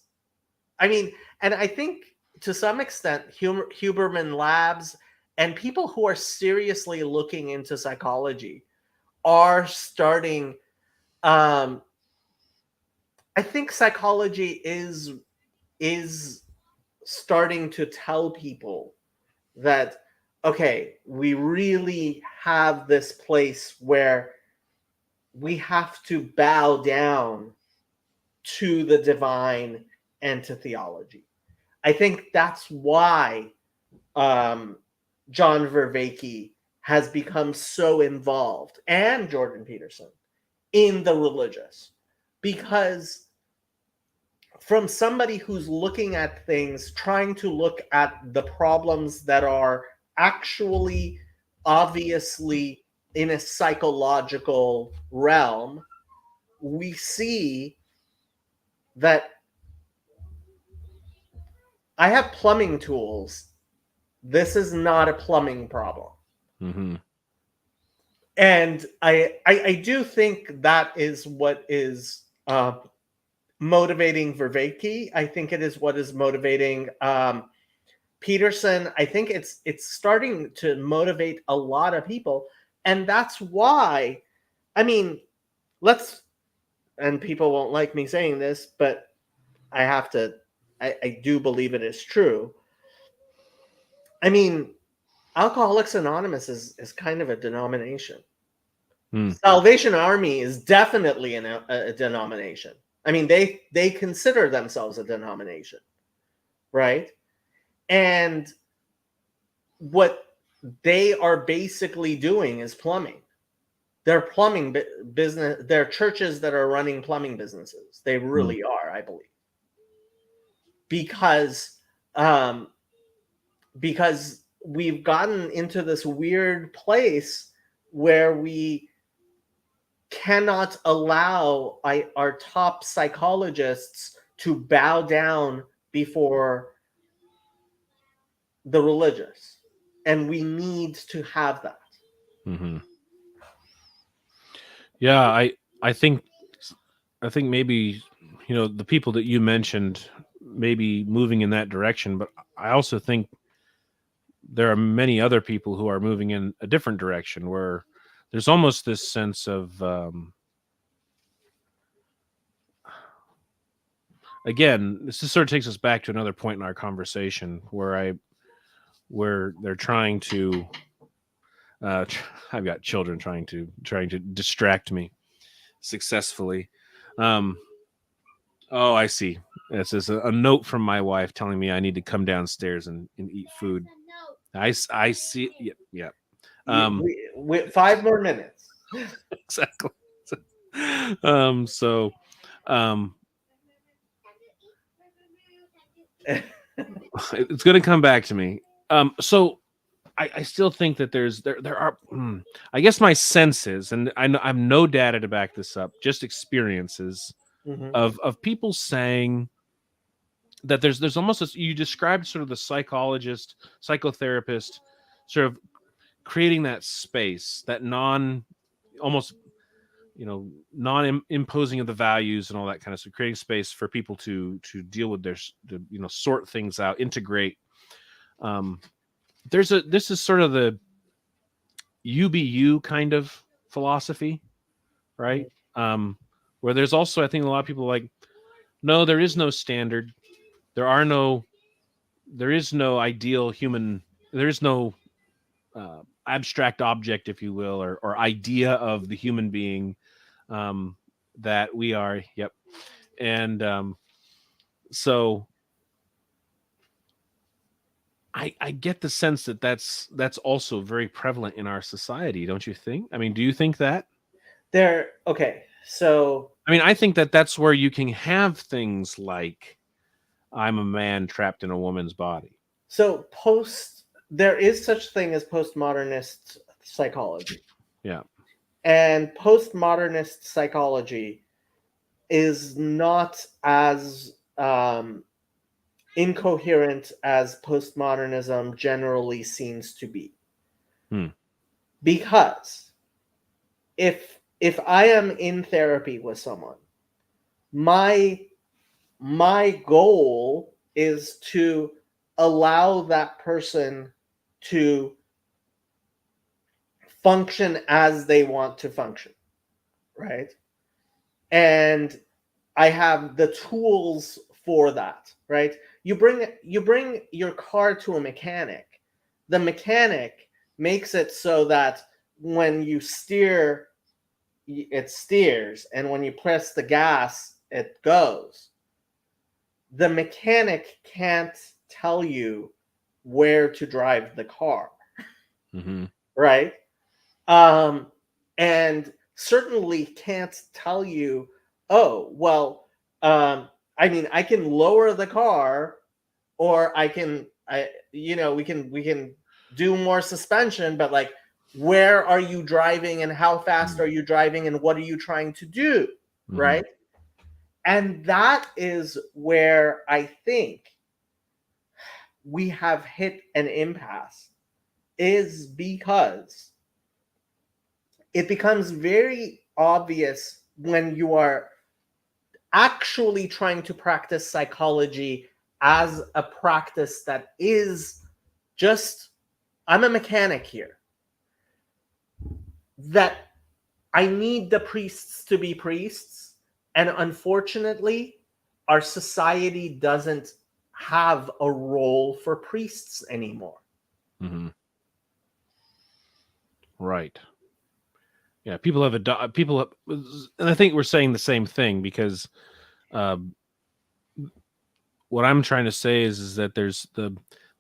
Speaker 1: I mean, and I think to some extent Huberman Labs and people who are seriously looking into psychology are starting. I think psychology is starting to tell people that, okay, we really have this place where we have to bow down to the divine and to theology. I think that's why John Vervaeke has become so involved, and Jordan Peterson, in the religious, because from somebody who's looking at things, trying to look at the problems that are actually obviously in a psychological realm, we see that I have plumbing tools. This is not a plumbing problem. And I do think that is what is motivating Vervaeke. I think it is what is motivating Peterson. I think it's starting to motivate a lot of people. And that's why, I mean, let's and people won't like me saying this, but I do believe it is true. I mean, Alcoholics Anonymous is kind of a denomination. Salvation Army is definitely a denomination. I mean, they consider themselves a denomination, right? And what they are basically doing is plumbing. They're plumbing business. They're churches that are running plumbing businesses. They really are, I believe, because we've gotten into this weird place where we cannot allow our top psychologists to bow down before the religious, and we need to have that.
Speaker 2: Yeah, I think maybe, you know, the people that you mentioned may be moving in that direction, but I also think there are many other people who are moving in a different direction, where there's almost this sense of again, this just sort of takes us back to another point in our conversation where they're trying to I've got children trying to distract me successfully. Oh, I see. This is a note from my wife telling me I need to come downstairs and eat food. I see. Yeah.
Speaker 1: We 5 more minutes.
Speaker 2: Exactly. So, it's going to come back to me. So I still think that there are, I guess my senses, and I'm no data to back this up, just experiences of people saying that there's almost you described sort of the psychologist, psychotherapist, sort of creating that space, that almost, you know, non-imposing of the values and all that kind of stuff, creating space for people to deal with you know, sort things out, integrate. This is sort of the UBU kind of philosophy, right? Where there's also, I think, a lot of people like, no, there is no standard. There is no ideal human. There is no abstract object, if you will, or idea of the human being that we are. Yep. And so I get the sense that that's also very prevalent in our society, don't you think? I mean, do you think that?
Speaker 1: Okay, so
Speaker 2: I mean, I think that that's where you can have things like I'm a man trapped in a woman's body.
Speaker 1: So there is such thing as postmodernist psychology.
Speaker 2: Yeah.
Speaker 1: And postmodernist psychology is not as incoherent as postmodernism generally seems to be. Because if I am in therapy with someone, my goal is to allow that person to function as they want to function, right? And I have the tools for that, right? You bring your car to a mechanic. The mechanic makes it so that when you steer, it steers, and when you press the gas, it goes. The mechanic can't tell you where to drive the car, right? And certainly can't tell you, oh, well, I mean, I can lower the car, or we can do more suspension, but like, where are you driving and how fast are you driving and what are you trying to do, right? And that is where I think we have hit an impasse, is because it becomes very obvious when you are actually trying to practice psychology as a practice that is just, I'm a mechanic here, that I need the priests to be priests, And unfortunately, our society doesn't have a role for priests anymore.
Speaker 2: Mm-hmm. Right. Yeah, people have and I think we're saying the same thing, because what I'm trying to say is that there's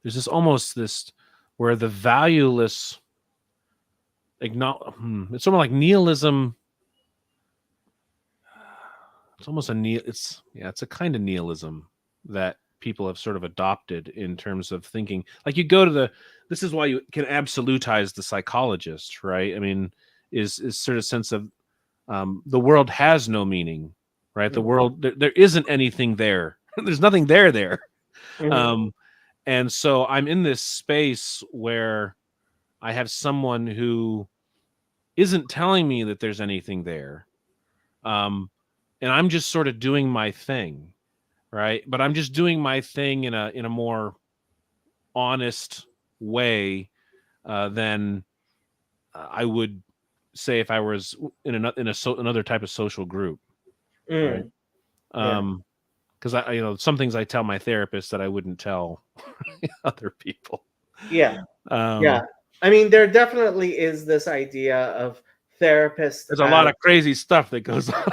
Speaker 2: this almost this where the valueless it's almost like nihilism. It's almost it's a kind of nihilism that people have sort of adopted in terms of thinking. Like, you go to this is why you can absolutize the psychologist, right? I mean, is sort of sense of the world has no meaning, right? The world, there isn't anything there. There's nothing there.
Speaker 1: Mm-hmm.
Speaker 2: And so I'm in this space where I have someone who isn't telling me that there's anything there. And I'm just sort of doing my thing, right? But I'm just doing my thing in a more honest way than I would say if I was in another type of social group, right?
Speaker 1: Yeah.
Speaker 2: Because some things I tell my therapist that I wouldn't tell other people.
Speaker 1: Yeah. Yeah. I mean, there definitely is this idea of therapists.
Speaker 2: There's a lot of crazy stuff that goes on.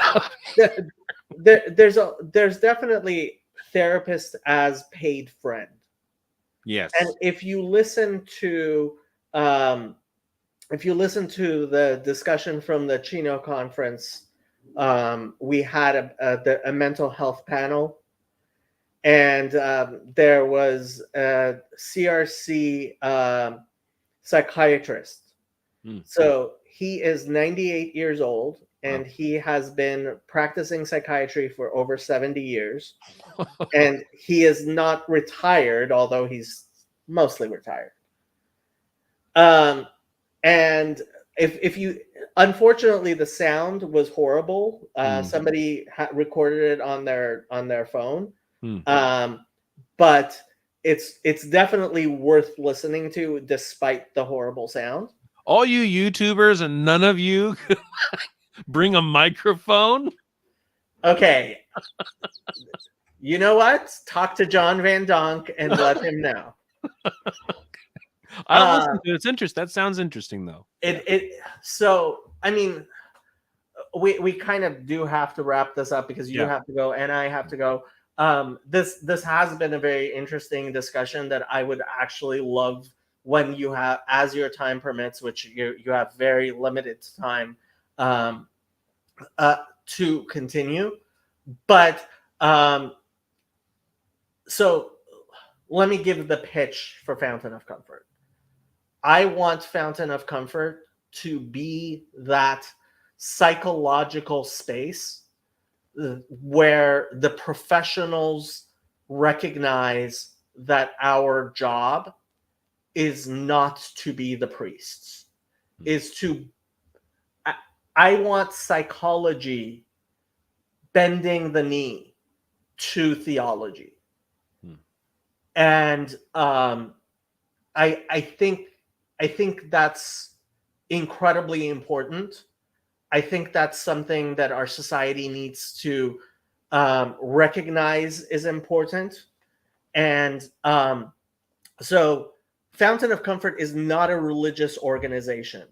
Speaker 1: There's definitely therapist as paid friend.
Speaker 2: Yes.
Speaker 1: And if you listen to the discussion from the Chino conference, we had a mental health panel, and there was a CRC psychiatrist. So he is 98 years old, and he has been practicing psychiatry for over 70 years. And he is not retired, although he's mostly retired. And if you, unfortunately, the sound was horrible. Somebody recorded it on their phone. But it's definitely worth listening to, despite the horrible sound.
Speaker 2: All you YouTubers, and none of you bring a microphone?
Speaker 1: Okay. You know what? Talk to John Van Donk and let him know.
Speaker 2: I'll listen to it. It's interesting. That sounds interesting, though.
Speaker 1: So, I mean, we kind of do have to wrap this up, because you have to go and I have to go. This has been a very interesting discussion that I would actually love, when you have, as your time permits, which you have very limited time, to continue. But so let me give the pitch for Fountain of Comfort. I want Fountain of Comfort to be that psychological space where the professionals recognize that our job is not to be the priests, is to, I want psychology bending the knee to theology. And I think that's incredibly important. I think that's something that our society needs to recognize is important. And so Fountain of Comfort is not a religious organization.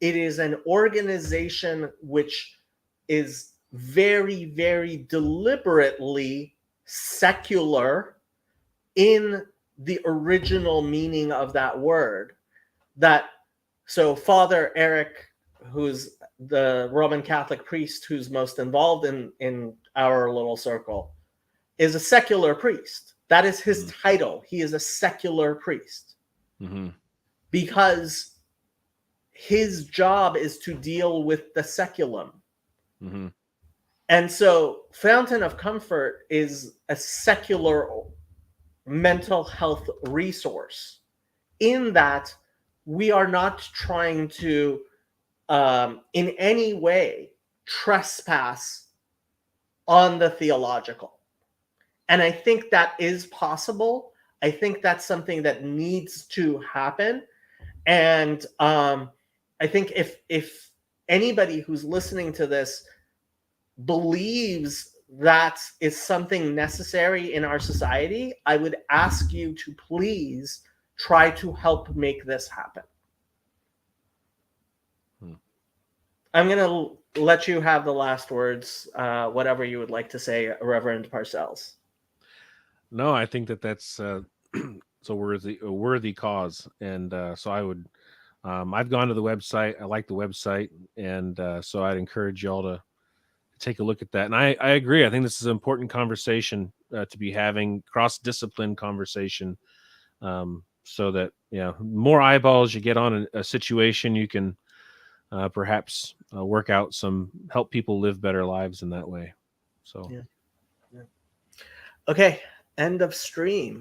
Speaker 1: It is an organization which is very, very deliberately secular in the original meaning of that word. So Father Eric, who's the Roman Catholic priest who's most involved in our little circle, is a secular priest. That is his title. He is a secular priest. Because his job is to deal with the seculum. And so Fountain of Comfort is a secular mental health resource, in that we are not trying to in any way trespass on the theological. And I think that is possible. I think that's something that needs to happen. And I think if anybody who's listening to this believes that is something necessary in our society, I would ask you to please try to help make this happen. I'm going to let you have the last words, whatever you would like to say, Reverend Parcells.
Speaker 2: No, I think that's it's a worthy cause, and so I would. I've gone to the website. I like the website, and so I'd encourage y'all to take a look at that. And I agree. I think this is an important conversation to be having, cross-discipline conversation, so that more eyeballs you get on a situation, you can perhaps work out help people live better lives in that way. So,
Speaker 1: yeah. Okay, end of stream.